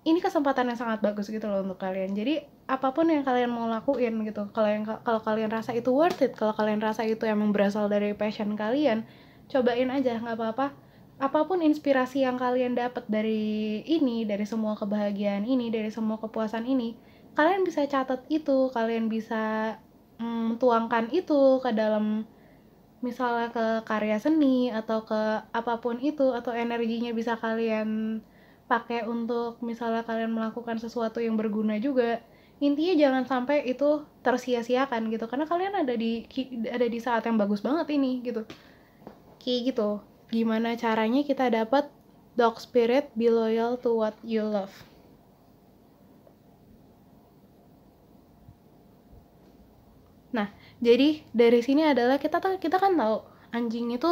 ini kesempatan yang sangat bagus gitu loh untuk kalian. Jadi apapun yang kalian mau lakuin gitu, kalau kalian rasa itu worth it, kalau kalian rasa itu emang berasal dari passion kalian, cobain aja, nggak apa-apa. Apapun inspirasi yang kalian dapat dari ini, dari semua kebahagiaan ini, dari semua kepuasan ini, kalian bisa catat itu, kalian bisa tuangkan itu ke dalam, misalnya ke karya seni atau ke apapun itu, atau energinya bisa kalian pakai untuk misalnya kalian melakukan sesuatu yang berguna juga. Intinya jangan sampai itu tersia-siakan gitu, karena kalian ada di saat yang bagus banget ini gitu. Kayak gitu. Gimana caranya kita dapat dog spirit, be loyal to what you love. Nah, jadi dari sini adalah kita kan tahu anjing itu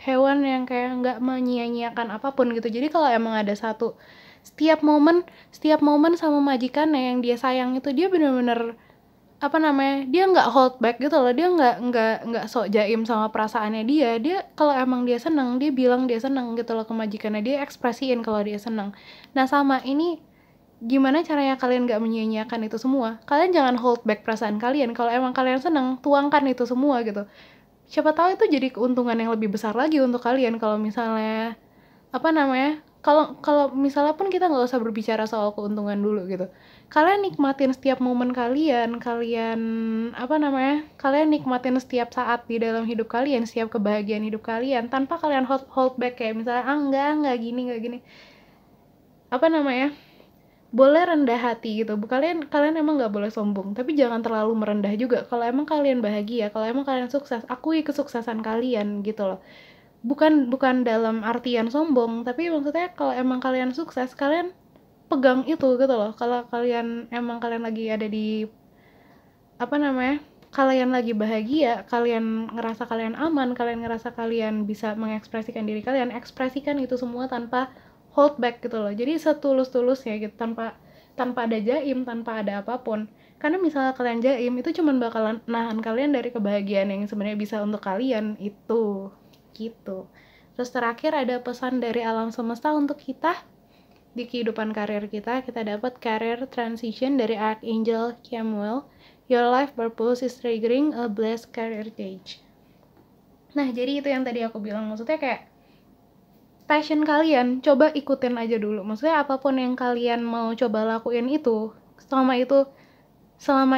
hewan yang kayak nggak menyia-nyiakan apapun gitu. Jadi kalau emang ada setiap momen sama majikannya yang dia sayang itu, dia bener-bener dia nggak hold back gitu loh, dia nggak sok jaim sama perasaannya dia kalau emang dia seneng, dia bilang dia seneng gitu loh ke majikannya, dia ekspresiin kalau dia seneng. Nah sama ini, gimana caranya kalian nggak menyia-nyiakan itu semua? Kalian jangan hold back perasaan kalian, kalau emang kalian seneng, tuangkan itu semua gitu. Siapa tahu itu jadi keuntungan yang lebih besar lagi untuk kalian. Kalau misalnya kalau kalau misalnya pun kita nggak usah berbicara soal keuntungan dulu gitu, kalian nikmatin setiap momen kalian nikmatin setiap saat di dalam hidup kalian, setiap kebahagiaan hidup kalian tanpa kalian hold back, kayak misalnya enggak gini boleh rendah hati gitu. Kalian emang nggak boleh sombong, tapi jangan terlalu merendah juga. Kalau emang kalian bahagia, kalau emang kalian sukses, akui kesuksesan kalian gitu loh. Bukan dalam artian sombong, tapi maksudnya kalau emang kalian sukses, kalian pegang itu gitu loh. Kalau kalian lagi ada di kalian lagi bahagia, kalian ngerasa kalian aman, kalian ngerasa kalian bisa mengekspresikan diri kalian, ekspresikan itu semua tanpa hold back gitu loh. Jadi setulus-tulusnya gitu, tanpa ada jaim, tanpa ada apapun. Karena misalnya kalian jaim, itu cuman bakalan nahan kalian dari kebahagiaan yang sebenarnya bisa untuk kalian itu gitu. Terus terakhir ada pesan dari alam semesta untuk kita di kehidupan karir kita dapat career transition dari Archangel Chamuel. Your life purpose is triggering a blessed career change. Nah, jadi itu yang tadi aku bilang, maksudnya kayak passion kalian, coba ikutin aja dulu. Maksudnya apapun yang kalian mau coba lakuin itu, selama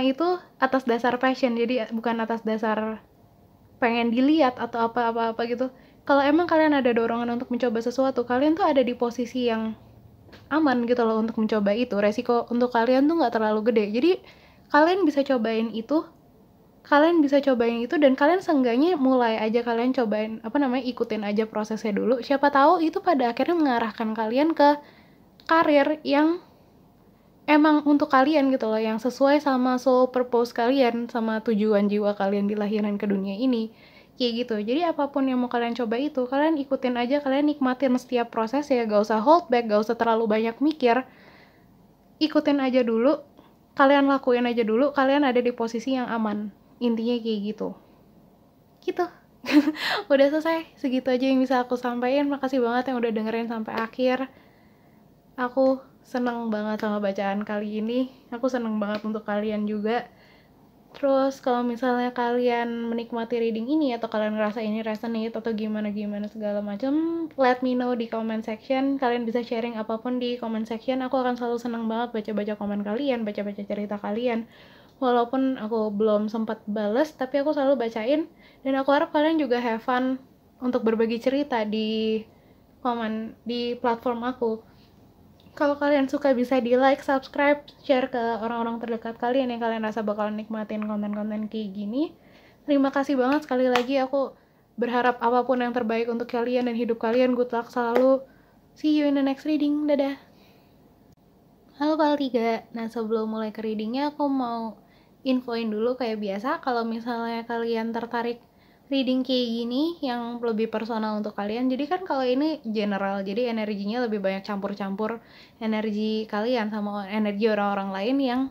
itu atas dasar passion, jadi bukan atas dasar pengen dilihat atau apa-apa gitu. Kalau emang kalian ada dorongan untuk mencoba sesuatu, kalian tuh ada di posisi yang aman gitu loh untuk mencoba itu. Resiko untuk kalian tuh nggak terlalu gede. Jadi kalian bisa cobain itu dan kalian seenggaknya mulai aja, kalian cobain ikutin aja prosesnya dulu. Siapa tahu itu pada akhirnya mengarahkan kalian ke karir yang emang untuk kalian gitu loh, yang sesuai sama soul purpose kalian, sama tujuan jiwa kalian dilahirin ke dunia ini. Kayak gitu. Jadi apapun yang mau kalian coba itu, kalian ikutin aja, kalian nikmatin setiap proses ya, gak usah hold back, gak usah terlalu banyak mikir. Ikutin aja dulu, kalian lakuin aja dulu, kalian ada di posisi yang aman. Intinya kayak gitu. Gitu. Udah selesai, segitu aja yang bisa aku sampaikan. Makasih banget yang udah dengerin sampai akhir. Aku seneng banget sama bacaan kali ini. Aku seneng banget untuk kalian juga. Terus kalau misalnya kalian menikmati reading ini atau kalian ngerasa ini resonate atau gimana segala macam, let me know di comment section. Kalian bisa sharing apapun di comment section. Aku akan selalu seneng banget baca-baca komen kalian, baca-baca cerita kalian. Walaupun aku belum sempat bales, tapi aku selalu bacain. Dan aku harap kalian juga have fun untuk berbagi cerita di komen di platform aku. Kalau kalian suka bisa di like, subscribe, share ke orang-orang terdekat kalian yang kalian rasa bakalan nikmatin konten-konten kayak gini. Terima kasih banget sekali lagi, aku berharap apapun yang terbaik untuk kalian dan hidup kalian. Good luck selalu. See you in the next reading. Dadah. Halo Kal 3. Nah, sebelum mulai ke readingnya, aku mau infoin dulu kayak biasa. Kalau misalnya kalian tertarik reading kayak gini yang lebih personal untuk kalian, jadi kan kalau ini general, jadi energinya lebih banyak campur-campur energi kalian sama energi orang-orang lain yang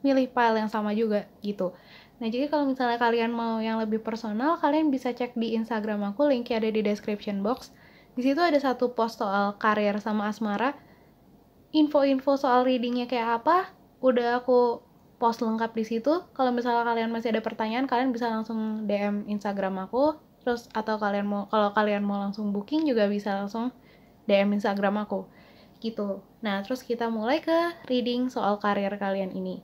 milih file yang sama juga gitu. Nah, jadi kalau misalnya kalian mau yang lebih personal, kalian bisa cek di Instagram aku, linknya ada di description box. Di situ ada satu post soal karir sama asmara. Info-info soal readingnya kayak apa, udah aku post lengkap di situ. Kalau misalnya kalian masih ada pertanyaan, kalian bisa langsung DM Instagram aku. Terus kalau kalian mau langsung booking juga bisa langsung DM Instagram aku. Gitu. Nah, terus kita mulai ke reading soal karir kalian ini.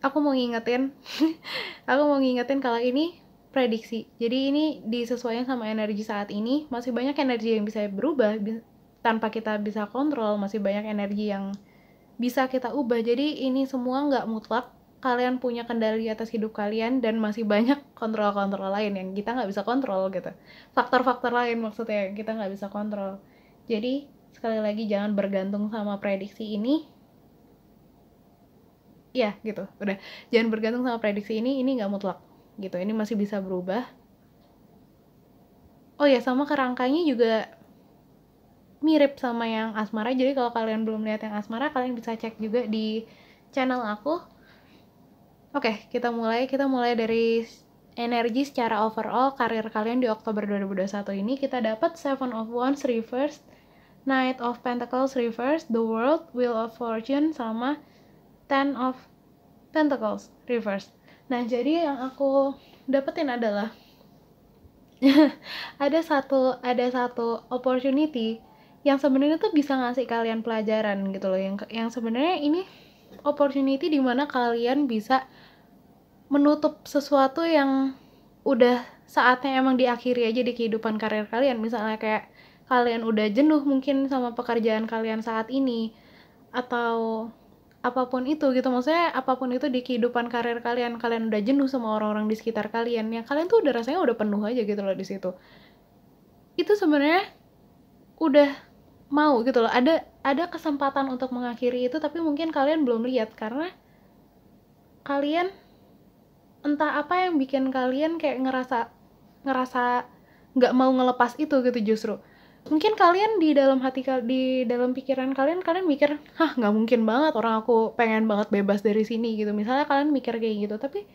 Aku mau ngingetin kalau ini prediksi. Jadi ini disesuaikan sama energi saat ini. Masih banyak energi yang bisa berubah tanpa kita bisa kontrol. Masih banyak energi yang bisa kita ubah. Jadi ini semua nggak mutlak. Kalian punya kendali atas hidup kalian dan masih banyak kontrol-kontrol lain yang kita nggak bisa kontrol gitu. Faktor-faktor lain maksudnya yang kita nggak bisa kontrol. Jadi sekali lagi jangan bergantung sama prediksi ini. Ya gitu, udah. Jangan bergantung sama prediksi ini nggak mutlak gitu. Ini masih bisa berubah. Oh ya, sama kerangkanya juga mirip sama yang asmara. Jadi kalau kalian belum lihat yang asmara, kalian bisa cek juga di channel aku. Oke, kita mulai dari energi secara overall karir kalian di Oktober 2021 ini. Kita dapat Seven of Wands reverse, Knight of Pentacles reverse, The World, Wheel of Fortune, sama Ten of Pentacles reverse. Nah, jadi yang aku dapetin adalah ada satu opportunity yang sebenarnya tuh bisa ngasih kalian pelajaran gitu loh, yang sebenarnya ini opportunity di mana kalian bisa menutup sesuatu yang udah saatnya emang diakhiri aja di kehidupan karir kalian. Misalnya kayak kalian udah jenuh mungkin sama pekerjaan kalian saat ini, atau apapun itu gitu, maksudnya apapun itu di kehidupan karir kalian udah jenuh sama orang-orang di sekitar kalian, yang kalian tuh udah rasanya udah penuh aja gitu loh di situ. Itu sebenarnya udah mau gitu loh, ada kesempatan untuk mengakhiri itu, tapi mungkin kalian belum lihat karena kalian entah apa yang bikin kalian kayak ngerasa nggak mau ngelepas itu gitu. Justru mungkin kalian di dalam pikiran kalian mikir, nggak mungkin banget, orang aku pengen banget bebas dari sini gitu, misalnya kalian mikir kayak gitu, tapi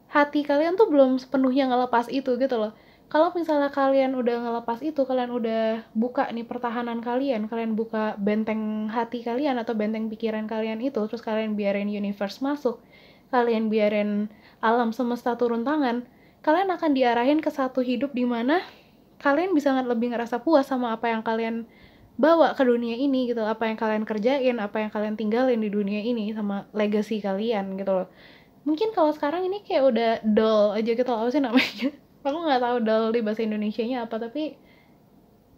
hati kalian tuh belum sepenuhnya ngelepas itu gitu loh. Kalau misalnya kalian udah ngelepas itu, kalian udah buka nih pertahanan kalian buka benteng hati kalian atau benteng pikiran kalian itu, terus kalian biarin universe masuk, kalian biarin alam semesta turun tangan, kalian akan diarahin ke satu hidup di mana kalian bisa lebih ngerasa puas sama apa yang kalian bawa ke dunia ini gitu, apa yang kalian kerjain, apa yang kalian tinggalin di dunia ini, sama legacy kalian gitu loh. Mungkin kalau sekarang ini kayak udah dull aja gitu, apa sih namanya? Aku nggak tahu dull di bahasa Indonesianya apa, tapi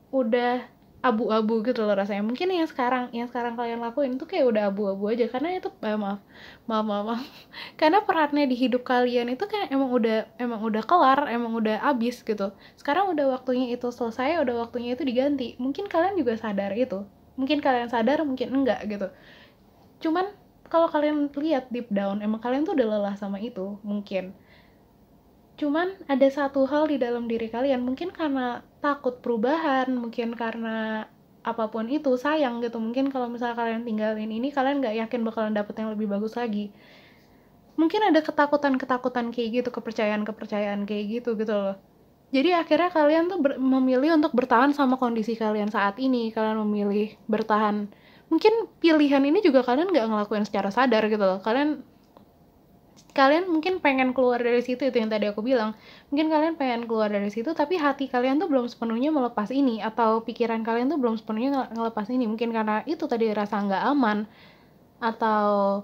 udah abu-abu gitu loh rasanya. Mungkin yang sekarang kalian lakuin tuh kayak udah abu-abu aja, karena itu maaf karena perannya di hidup kalian itu kan emang udah kelar, emang udah abis gitu. Sekarang udah waktunya itu selesai, udah waktunya itu diganti. Mungkin kalian juga sadar itu, mungkin kalian sadar, mungkin enggak gitu. Cuman kalau kalian lihat deep down, emang kalian tuh udah lelah sama itu mungkin. Cuman ada satu hal di dalam diri kalian, mungkin karena takut perubahan, mungkin karena apapun itu, sayang gitu. Mungkin kalau misalnya kalian tinggalin ini, kalian nggak yakin bakalan dapet yang lebih bagus lagi. Mungkin ada ketakutan kayak gitu, kepercayaan kayak gitu loh. Jadi akhirnya kalian tuh memilih untuk bertahan sama kondisi kalian saat ini. Kalian memilih bertahan. Mungkin pilihan ini juga kalian nggak ngelakuin secara sadar gitu loh. Kalian mungkin pengen keluar dari situ, itu yang tadi aku bilang. Mungkin kalian pengen keluar dari situ, tapi hati kalian tuh belum sepenuhnya melepas ini, atau pikiran kalian tuh belum sepenuhnya ngelepas ini. Mungkin karena itu tadi, rasa nggak aman, atau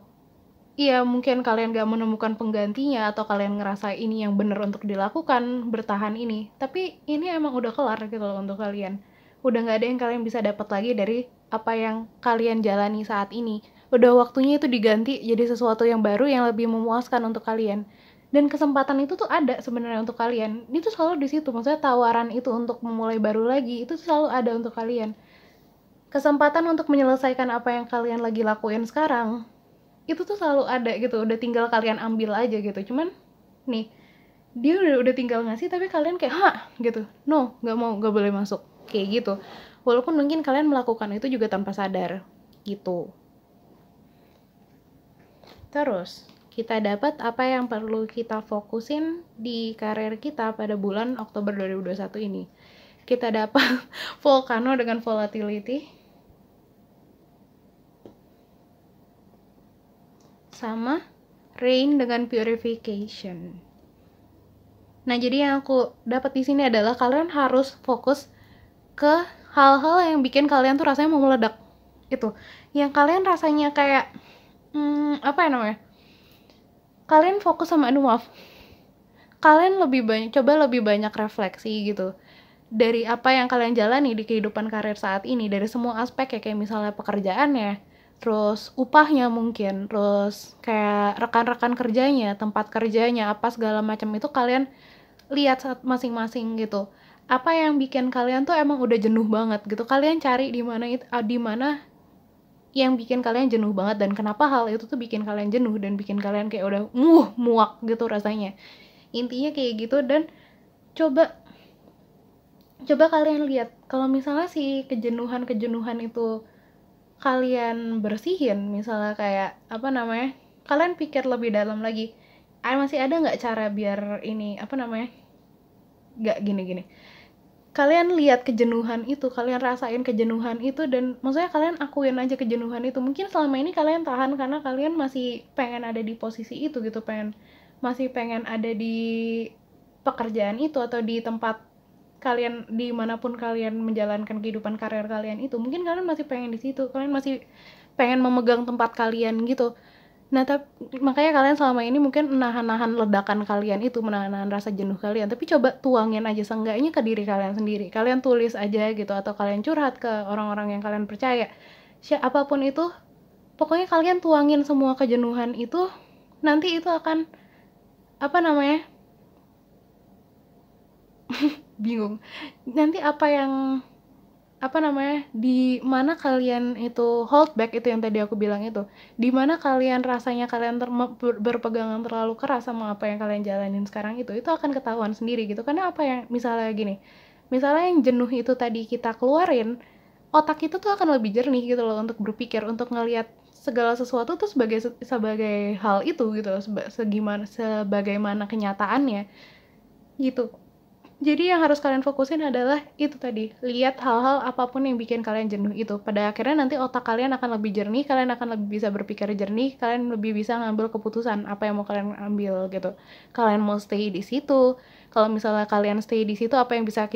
iya mungkin kalian gak menemukan penggantinya, atau kalian ngerasa ini yang bener untuk dilakukan, bertahan ini. Tapi ini emang udah kelar gitu loh untuk kalian. Udah gak ada yang kalian bisa dapat lagi dari apa yang kalian jalani saat ini. Udah waktunya itu diganti jadi sesuatu yang baru, yang lebih memuaskan untuk kalian. Dan kesempatan itu tuh ada sebenarnya untuk kalian. Itu selalu di situ. Maksudnya tawaran itu untuk memulai baru lagi itu selalu ada untuk kalian. Kesempatan untuk menyelesaikan apa yang kalian lagi lakuin sekarang itu tuh selalu ada gitu, udah tinggal kalian ambil aja gitu. Cuman nih, dia udah tinggal ngasih, tapi kalian kayak gitu, no, nggak boleh masuk kayak gitu. Walaupun mungkin kalian melakukan itu juga tanpa sadar gitu. Terus kita dapat apa yang perlu kita fokusin di karir kita pada bulan Oktober 2021 ini. Kita dapat Volcano dengan volatility, sama Rain dengan purification. Nah, jadi yang aku dapat di sini adalah kalian harus fokus ke hal-hal yang bikin kalian tuh rasanya mau meledak. Itu yang kalian rasanya kayak apa ya namanya? Kalian fokus sama, kalian coba lebih banyak refleksi gitu dari apa yang kalian jalani di kehidupan karir saat ini, dari semua aspek ya, kayak misalnya pekerjaannya, terus upahnya mungkin, terus kayak rekan-rekan kerjanya, tempat kerjanya, apa segala macam itu kalian lihat saat masing-masing gitu. Apa yang bikin kalian tuh emang udah jenuh banget gitu, kalian cari di mana yang bikin kalian jenuh banget, dan kenapa hal itu tuh bikin kalian jenuh dan bikin kalian kayak udah muak gitu rasanya. Intinya kayak gitu. Dan coba coba kalian lihat kalau misalnya si kejenuhan itu kalian bersihin, misalnya kayak apa namanya, kalian pikir lebih dalam lagi, masih ada nggak cara biar ini apa namanya, nggak gini-gini, kalian lihat kejenuhan itu, kalian rasain kejenuhan itu, dan maksudnya kalian akuin aja kejenuhan itu. Mungkin selama ini kalian tahan karena kalian masih pengen ada di posisi itu gitu, masih pengen ada di pekerjaan itu atau di tempat kalian, dimanapun kalian menjalankan kehidupan karir kalian itu, mungkin kalian masih pengen di situ, kalian masih pengen memegang tempat kalian gitu. Nah, makanya kalian selama ini mungkin nahan-nahan ledakan kalian itu, menahan rasa jenuh kalian. Tapi coba tuangin aja seenggaknya ke diri kalian sendiri. Kalian tulis aja gitu, atau kalian curhat ke orang-orang yang kalian percaya. Apapun itu, pokoknya kalian tuangin semua kejenuhan itu, nanti itu akan, apa namanya, bingung. Nanti apa namanya, di mana kalian itu hold back, itu yang tadi aku bilang itu, di mana kalian rasanya kalian berpegangan terlalu keras sama apa yang kalian jalanin sekarang, itu akan ketahuan sendiri gitu. Karena apa yang misalnya gini, misalnya yang jenuh itu tadi kita keluarin, otak itu tuh akan lebih jernih gitu loh untuk berpikir, untuk ngelihat segala sesuatu tuh sebagai hal itu gitu loh, sebagaimana kenyataannya gitu. Jadi yang harus kalian fokusin adalah itu tadi, lihat hal-hal apapun yang bikin kalian jenuh itu. Pada akhirnya nanti otak kalian akan lebih jernih, kalian akan lebih bisa berpikir jernih, kalian lebih bisa ngambil keputusan apa yang mau kalian ambil gitu. Kalian mau stay di situ, kalau misalnya kalian stay di situ, apa yang bisa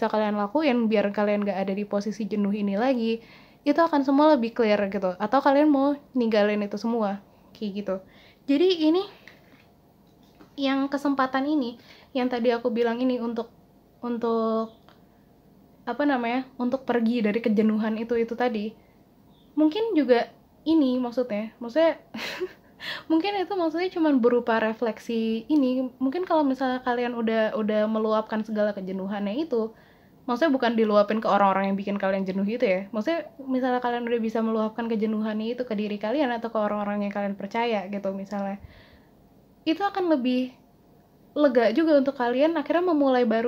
kalian lakuin biar kalian gak ada di posisi jenuh ini lagi, itu akan semua lebih clear gitu. Atau kalian mau ninggalin itu semua, kayak gitu. Jadi ini, yang kesempatan ini, yang tadi aku bilang ini, untuk apa namanya, untuk pergi dari kejenuhan itu tadi, mungkin juga ini maksudnya mungkin itu maksudnya cuman berupa refleksi ini. Mungkin kalau misalnya kalian udah meluapkan segala kejenuhannya itu, maksudnya bukan diluapin ke orang-orang yang bikin kalian jenuh gitu ya, maksudnya misalnya kalian udah bisa meluapkan kejenuhannya itu ke diri kalian atau ke orang-orang yang kalian percaya gitu misalnya, itu akan lebih lega juga untuk kalian akhirnya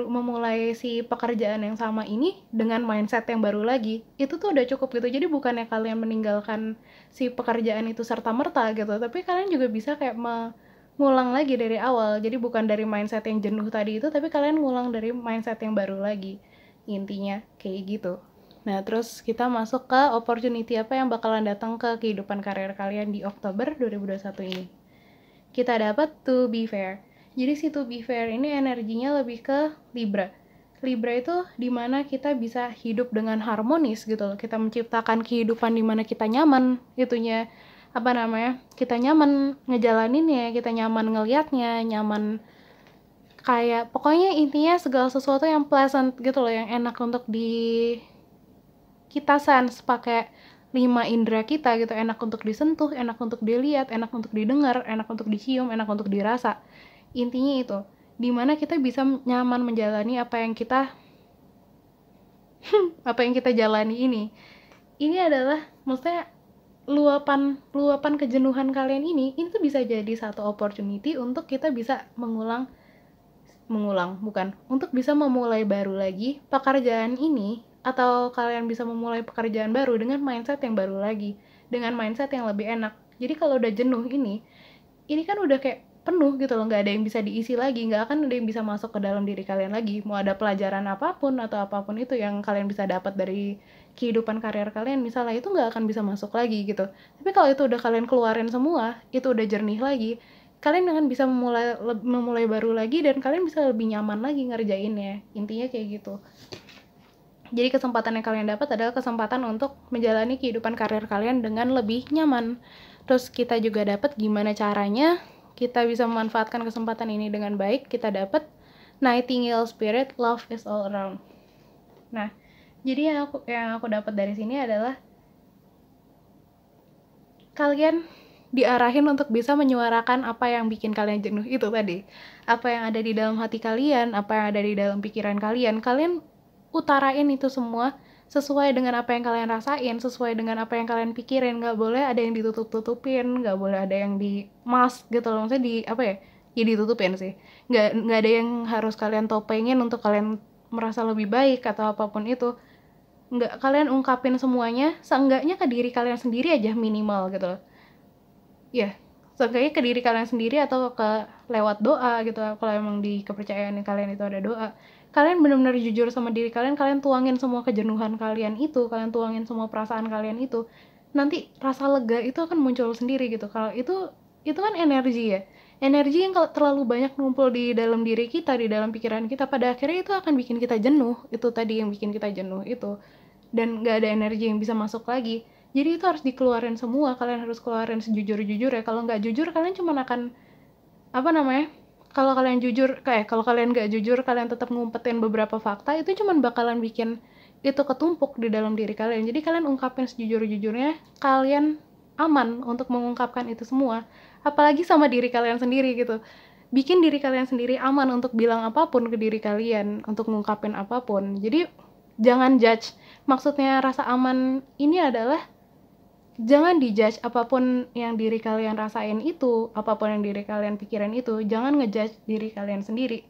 memulai si pekerjaan yang sama ini dengan mindset yang baru lagi. Itu tuh udah cukup gitu. Jadi bukannya kalian meninggalkan si pekerjaan itu serta-merta gitu, tapi kalian juga bisa kayak ngulang lagi dari awal. Jadi bukan dari mindset yang jenuh tadi itu, tapi kalian ngulang dari mindset yang baru lagi. Intinya kayak gitu. Nah, terus kita masuk ke opportunity apa yang bakalan datang ke kehidupan karir kalian di Oktober 2021 ini. Kita dapat to be fair. Jadi si to be fair ini energinya lebih ke Libra. Libra itu dimana kita bisa hidup dengan harmonis gitu loh. Kita menciptakan kehidupan dimana kita nyaman, itunya apa namanya, kita nyaman ngejalaninnya, kita nyaman ngelihatnya, nyaman kayak pokoknya intinya segala sesuatu yang pleasant gitu loh, yang enak untuk kita sense pakai 5 indera kita gitu, enak untuk disentuh, enak untuk dilihat, enak untuk didengar, enak untuk dicium, enak untuk dirasa. Intinya itu, dimana kita bisa nyaman menjalani apa yang kita jalani ini. Ini adalah maksudnya luapan kejenuhan kalian ini tuh bisa jadi satu opportunity untuk kita bisa untuk bisa memulai baru lagi pekerjaan ini, atau kalian bisa memulai pekerjaan baru dengan mindset yang baru lagi, dengan mindset yang lebih enak. Jadi kalau udah jenuh ini kan udah kayak penuh gitu loh, nggak ada yang bisa diisi lagi, nggak akan ada yang bisa masuk ke dalam diri kalian lagi. Mau ada pelajaran apapun atau apapun itu yang kalian bisa dapat dari kehidupan karir kalian misalnya, itu nggak akan bisa masuk lagi gitu. Tapi kalau itu udah kalian keluarin semua, itu udah jernih lagi, kalian akan bisa memulai baru lagi, dan kalian bisa lebih nyaman lagi ngerjainnya. Intinya kayak gitu. Jadi kesempatan yang kalian dapat adalah kesempatan untuk menjalani kehidupan karir kalian dengan lebih nyaman. Terus kita juga dapat gimana caranya kita bisa memanfaatkan kesempatan ini dengan baik. Kita dapat Nightingale Spirit, Love is All Around. Nah, jadi yang aku dapat dari sini adalah kalian diarahin untuk bisa menyuarakan apa yang bikin kalian jenuh itu tadi. Apa yang ada di dalam hati kalian, apa yang ada di dalam pikiran kalian. Kalian utarain itu semua sesuai dengan apa yang kalian rasain, sesuai dengan apa yang kalian pikirin. Nggak boleh ada yang ditutup-tutupin, nggak boleh ada yang di mask gitu loh. Maksudnya ya ditutupin sih. Nggak ada yang harus kalian topengin untuk kalian merasa lebih baik atau apapun itu, nggak kalian ungkapin semuanya, seenggaknya ke diri kalian sendiri aja minimal gitu loh. Ya, seenggaknya ke diri kalian sendiri atau ke lewat doa gitu. Kalau emang di kepercayaan kalian itu ada doa, kalian benar-benar jujur sama diri kalian, kalian tuangin semua kejenuhan kalian itu, kalian tuangin semua perasaan kalian itu, nanti rasa lega itu akan muncul sendiri gitu. Kalau itu kan energi ya, energi yang kalau terlalu banyak ngumpul di dalam diri kita, di dalam pikiran kita, pada akhirnya itu akan bikin kita jenuh. Itu tadi yang bikin kita jenuh itu, dan nggak ada energi yang bisa masuk lagi. Jadi itu harus dikeluarin semua, kalian harus keluarin sejujur-jujur ya. Kalau nggak jujur, kalian cuma akan kalau kalian jujur, kalau kalian nggak jujur, kalian tetap ngumpetin beberapa fakta, itu cuma bakalan bikin itu ketumpuk di dalam diri kalian. Jadi kalian ungkapin sejujur-jujurnya, kalian aman untuk mengungkapkan itu semua, apalagi sama diri kalian sendiri gitu. Bikin diri kalian sendiri aman untuk bilang apapun ke diri kalian, untuk ngungkapin apapun. Jadi jangan judge. Maksudnya rasa aman ini adalah jangan dijudge apapun yang diri kalian rasain itu, apapun yang diri kalian pikirin itu, jangan ngejudge diri kalian sendiri.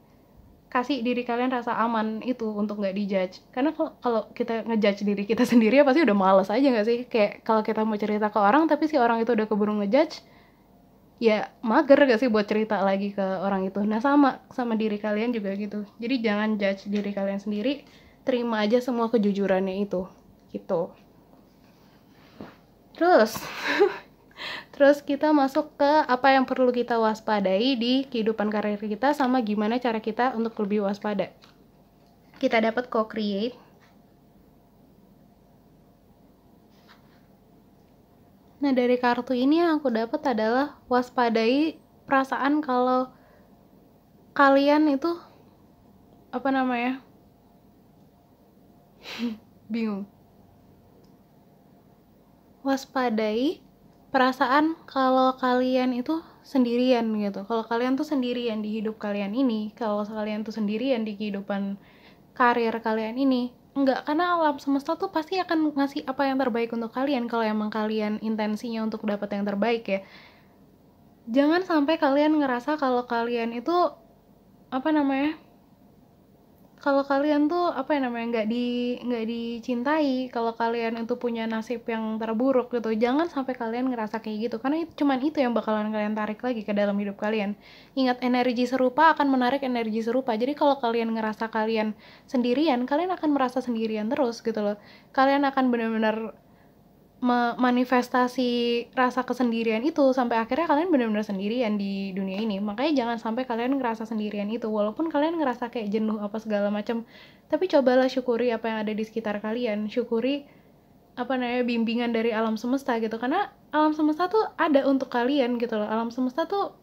Kasih diri kalian rasa aman itu untuk nggak dijudge. Karena kalau kita ngejudge diri kita sendiri ya pasti udah males aja nggak sih? Kayak kalau kita mau cerita ke orang tapi si orang itu udah keburu ngejudge, ya mager gak sih buat cerita lagi ke orang itu. Nah sama diri kalian juga gitu. Jadi jangan judge diri kalian sendiri, terima aja semua kejujurannya itu gitu. Terus kita masuk ke apa yang perlu kita waspadai di kehidupan karir kita, sama gimana cara kita untuk lebih waspada. Kita dapat co-create. Nah, dari kartu ini yang aku dapat adalah waspadai perasaan kalau kalian itu bingung. Waspadai perasaan kalau kalian itu sendirian gitu. Kalau kalian tuh sendirian di hidup kalian ini, kalau kalian tuh sendirian di kehidupan karir kalian ini, enggak, karena alam semesta tuh pasti akan ngasih apa yang terbaik untuk kalian kalau emang kalian intensinya untuk dapat yang terbaik ya. Jangan sampai kalian ngerasa kalau kalian itu kalau kalian tuh nggak dicintai, kalau kalian itu punya nasib yang terburuk gitu. Jangan sampai kalian ngerasa kayak gitu, karena cuman itu yang bakalan kalian tarik lagi ke dalam hidup kalian. Ingat, energi serupa akan menarik energi serupa. Jadi kalau kalian ngerasa kalian sendirian, kalian akan merasa sendirian terus gitu loh. Kalian akan benar-benar manifestasi rasa kesendirian itu sampai akhirnya kalian benar-benar sendirian di dunia ini. Makanya jangan sampai kalian ngerasa sendirian itu, walaupun kalian ngerasa kayak jenuh apa segala macam, tapi cobalah syukuri apa yang ada di sekitar kalian, syukuri bimbingan dari alam semesta gitu, karena alam semesta tuh ada untuk kalian gitu loh. Alam semesta tuh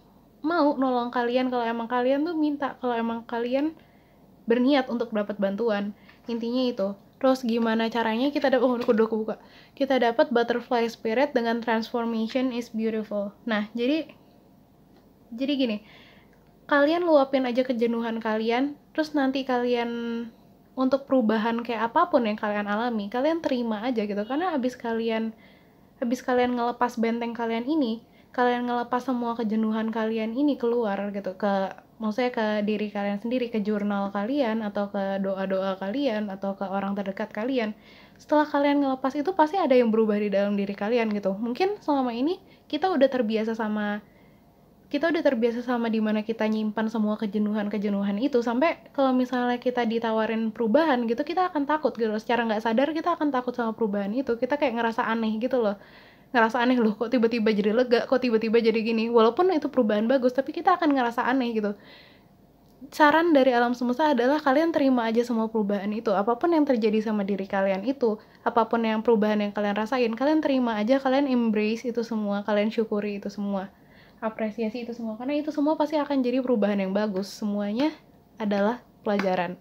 mau nolong kalian kalau emang kalian tuh minta, kalau emang kalian berniat untuk dapat bantuan. Intinya itu. Terus gimana caranya kita dapat kita dapat butterfly spirit dengan transformation is beautiful. Nah, jadi gini, kalian luapin aja kejenuhan kalian, terus nanti kalian untuk perubahan kayak apapun yang kalian alami, kalian terima aja gitu. Karena habis kalian ngelepas benteng kalian ini, kalian ngelepas semua kejenuhan kalian ini keluar gitu, maksudnya ke diri kalian sendiri, ke jurnal kalian, atau ke doa-doa kalian, atau ke orang terdekat kalian. Setelah kalian ngelepas itu, pasti ada yang berubah di dalam diri kalian gitu. Mungkin selama ini kita udah terbiasa sama dimana kita nyimpan semua kejenuhan itu, sampai kalau misalnya kita ditawarin perubahan gitu, kita akan takut gitu loh. Secara nggak sadar kita akan takut sama perubahan itu. Kita kayak ngerasa aneh gitu loh. Kok tiba-tiba jadi lega, kok tiba-tiba jadi gini. Walaupun itu perubahan bagus, tapi kita akan ngerasa aneh gitu. Saran dari alam semesta adalah kalian terima aja semua perubahan itu. Apapun yang terjadi sama diri kalian itu, apapun yang perubahan yang kalian rasain, kalian terima aja, kalian embrace itu semua, kalian syukuri itu semua, apresiasi itu semua, karena itu semua pasti akan jadi perubahan yang bagus. Semuanya adalah pelajaran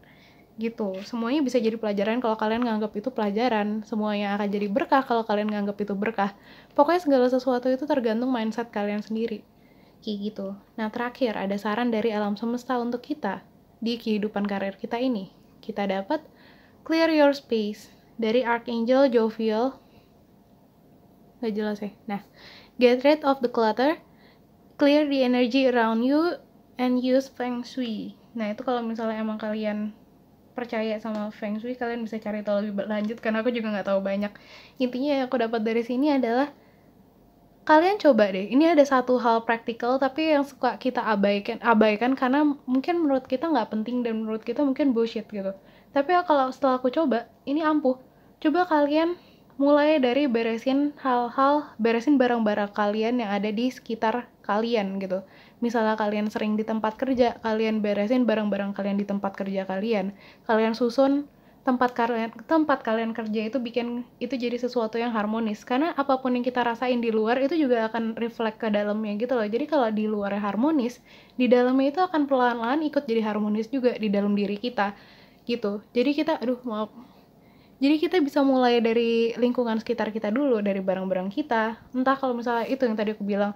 gitu. Semuanya bisa jadi pelajaran kalau kalian nganggap itu pelajaran. Semuanya akan jadi berkah kalau kalian nganggap itu berkah. Pokoknya segala sesuatu itu tergantung mindset kalian sendiri, kayak gitu. Nah, terakhir ada saran dari alam semesta untuk kita di kehidupan karir kita ini. Kita dapat clear your space dari Archangel Jophiel. Gak jelas ya. Nah, get rid of the clutter, clear the energy around you, and use feng shui. Nah, itu kalau misalnya emang kalian percaya sama Feng Shui, kalian bisa cari tahu lebih lanjut karena aku juga nggak tahu banyak. Intinya yang aku dapat dari sini adalah kalian coba deh, ini ada satu hal praktikal tapi yang suka kita abaikan karena mungkin menurut kita nggak penting dan menurut kita mungkin bullshit gitu. Tapi ya kalau setelah aku coba, ini ampuh. Coba kalian mulai dari beresin barang-barang kalian yang ada di sekitar kalian gitu. Misalnya kalian sering di tempat kerja, kalian beresin barang-barang kalian di tempat kerja kalian. Kalian susun tempat kalian kerja itu, bikin itu jadi sesuatu yang harmonis, karena apapun yang kita rasain di luar itu juga akan reflect ke dalamnya gitu loh. Jadi kalau di luarnya harmonis, di dalamnya itu akan pelan-pelan ikut jadi harmonis juga di dalam diri kita gitu. Jadi kita bisa mulai dari lingkungan sekitar kita dulu, dari barang-barang kita. Entah kalau misalnya itu yang tadi aku bilang,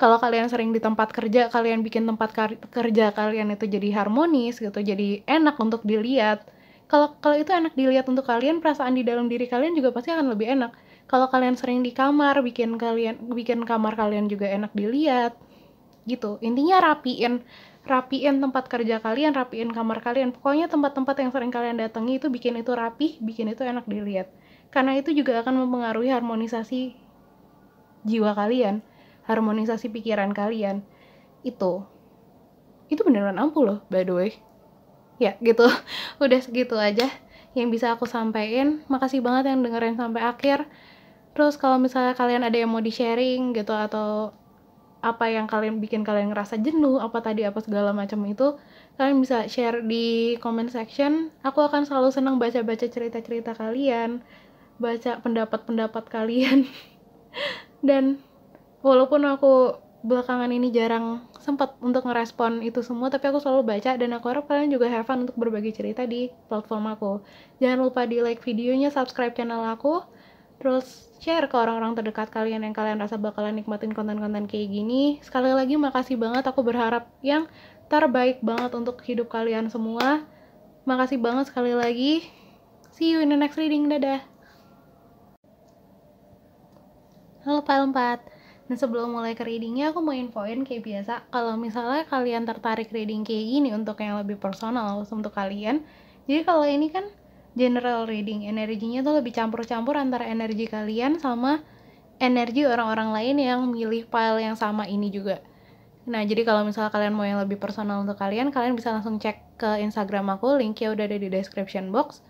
kalau kalian sering di tempat kerja, kalian bikin tempat kerja kalian itu jadi harmonis gitu, jadi enak untuk dilihat. Kalau itu enak dilihat untuk kalian, perasaan di dalam diri kalian juga pasti akan lebih enak. Kalau kalian sering di kamar, bikin kamar kalian juga enak dilihat. Gitu. Intinya rapiin tempat kerja kalian, rapiin kamar kalian. Pokoknya tempat-tempat yang sering kalian datangi itu bikin itu rapi, bikin itu enak dilihat. Karena itu juga akan mempengaruhi harmonisasi jiwa kalian, harmonisasi pikiran kalian. Itu beneran ampuh loh, by the way. Ya gitu. Udah segitu aja yang bisa aku sampaikan. Makasih banget yang dengerin sampai akhir. Terus kalau misalnya kalian ada yang mau di-sharing gitu, atau apa yang bikin kalian ngerasa jenuh, apa segala macam itu, kalian bisa share di comment section. Aku akan selalu senang baca-baca cerita-cerita kalian, baca pendapat-pendapat kalian. Dan walaupun aku belakangan ini jarang sempat untuk ngerespon itu semua, tapi aku selalu baca, dan aku harap kalian juga have fun untuk berbagi cerita di platform aku. Jangan lupa di like videonya, subscribe channel aku, terus share ke orang-orang terdekat kalian yang kalian rasa bakalan nikmatin konten-konten kayak gini. Sekali lagi makasih banget, aku berharap yang terbaik banget untuk hidup kalian semua. Makasih banget sekali lagi. See you in the next reading, dadah. Halo Pak 4. Dan sebelum mulai ke readingnya, aku mau infoin kayak biasa, kalau misalnya kalian tertarik reading kayak gini untuk yang lebih personal untuk kalian, jadi kalau ini kan general reading, energinya tuh lebih campur-campur antara energi kalian sama energi orang-orang lain yang milih file yang sama ini juga. Nah, jadi kalau misalnya kalian mau yang lebih personal untuk kalian bisa langsung cek ke Instagram aku, linknya udah ada di description box.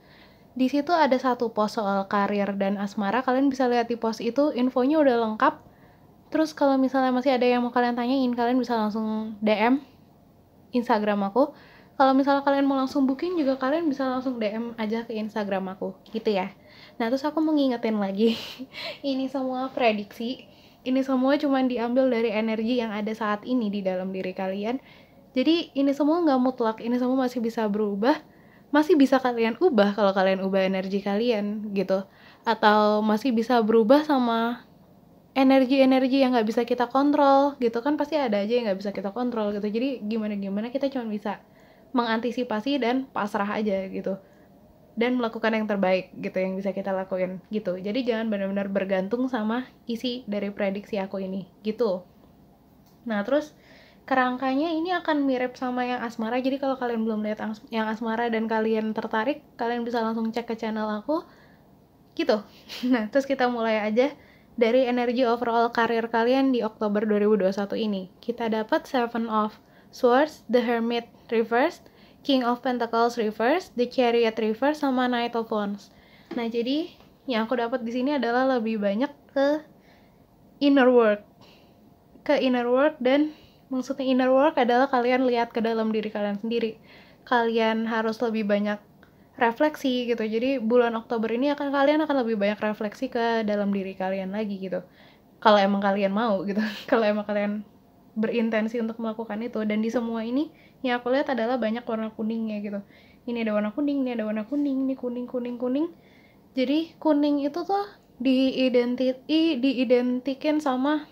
Di situ ada satu post soal karir dan asmara, kalian bisa lihat di post itu, infonya udah lengkap. Terus kalau misalnya masih ada yang mau kalian tanyain, kalian bisa langsung DM Instagram aku. Kalau misalnya kalian mau langsung booking juga, kalian bisa langsung DM aja ke Instagram aku, gitu ya. Nah, terus aku mau ngingetin lagi, ini semua prediksi, ini semua cuma diambil dari energi yang ada saat ini di dalam diri kalian. Jadi ini semua nggak mutlak, ini semua masih bisa berubah, masih bisa kalian ubah kalau kalian ubah energi kalian, gitu. Atau masih bisa berubah sama energi-energi yang nggak bisa kita kontrol gitu kan, pasti ada aja yang nggak bisa kita kontrol gitu. Jadi gimana kita cuma bisa mengantisipasi dan pasrah aja gitu, dan melakukan yang terbaik gitu yang bisa kita lakuin gitu. Jadi jangan benar-benar bergantung sama isi dari prediksi aku ini gitu. Nah, terus kerangkanya ini akan mirip sama yang asmara, jadi kalau kalian belum lihat yang asmara dan kalian tertarik, kalian bisa langsung cek ke channel aku gitu. Nah, terus kita mulai aja dari energi overall karir kalian di Oktober 2021 ini. Kita dapat Seven of Swords, The Hermit Reverse, King of Pentacles Reverse, The Chariot Reverse, sama Knight of Wands. Nah, jadi yang aku dapat di sini adalah lebih banyak ke inner work. Dan maksudnya inner work adalah kalian lihat ke dalam diri kalian sendiri. Kalian harus lebih banyak refleksi gitu. Jadi bulan Oktober ini kalian akan lebih banyak refleksi ke dalam diri kalian lagi gitu. Kalau emang kalian mau gitu. Kalau emang kalian berintensi untuk melakukan itu. Dan di semua ini yang aku lihat adalah banyak warna kuningnya gitu. Ini ada warna kuning, ini ada warna kuning, ini kuning. Jadi kuning itu tuh diidentikin sama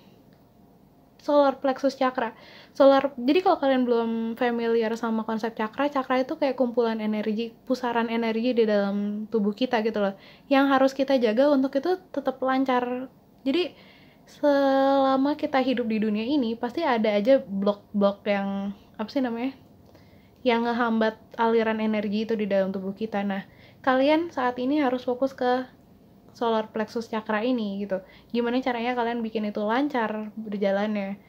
solar plexus chakra. Jadi kalau kalian belum familiar sama konsep chakra itu kayak kumpulan energi, pusaran energi di dalam tubuh kita gitu loh, yang harus kita jaga untuk itu tetap lancar. Jadi selama kita hidup di dunia ini pasti ada aja blok-blok yang apa sih namanya, yang ngehambat aliran energi itu di dalam tubuh kita. Nah, kalian saat ini harus fokus ke solar plexus chakra ini gitu. Gimana caranya kalian bikin itu lancar berjalannya?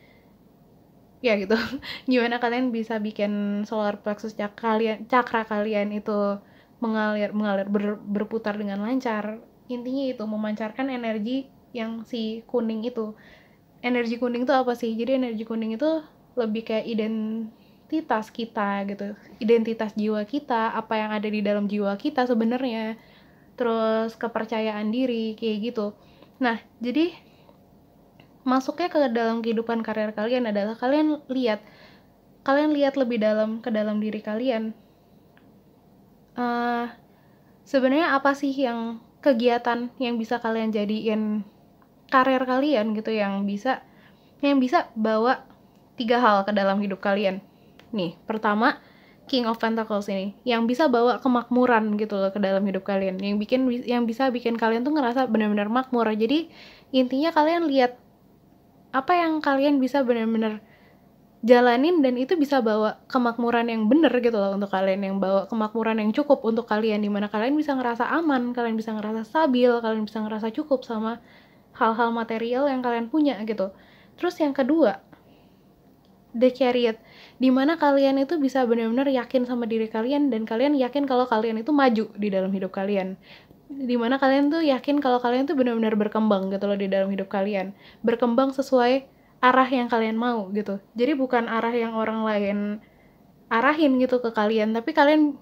Ya gitu. Gimana kalian bisa bikin solar plexus chakra kalian itu berputar dengan lancar? Intinya itu memancarkan energi yang si kuning itu. Energi kuning itu apa sih? Jadi energi kuning itu lebih kayak identitas kita gitu, identitas jiwa kita, apa yang ada di dalam jiwa kita sebenarnya, terus kepercayaan diri kayak gitu. Nah, jadi masuknya ke dalam kehidupan karir kalian adalah kalian lihat lebih dalam ke dalam diri kalian. Sebenarnya apa sih yang kegiatan yang bisa kalian jadiin karir kalian gitu, yang bisa bawa 3 hal ke dalam hidup kalian. Nih, pertama, King of Pentacles ini, yang bisa bawa kemakmuran gitu loh ke dalam hidup kalian, yang bisa bikin kalian tuh ngerasa benar-benar makmur. Jadi intinya kalian lihat apa yang kalian bisa benar-benar jalanin dan itu bisa bawa kemakmuran yang bener gitu loh untuk kalian, yang bawa kemakmuran yang cukup untuk kalian, dimana kalian bisa ngerasa aman, kalian bisa ngerasa stabil, kalian bisa ngerasa cukup sama hal-hal material yang kalian punya gitu. Terus yang kedua, The Chariot, dimana kalian itu bisa benar-benar yakin sama diri kalian dan kalian yakin kalau kalian itu maju di dalam hidup kalian, dimana kalian tuh yakin kalau kalian tuh benar-benar berkembang gitu loh di dalam hidup kalian, berkembang sesuai arah yang kalian mau gitu. Jadi bukan arah yang orang lain arahin gitu ke kalian, tapi kalian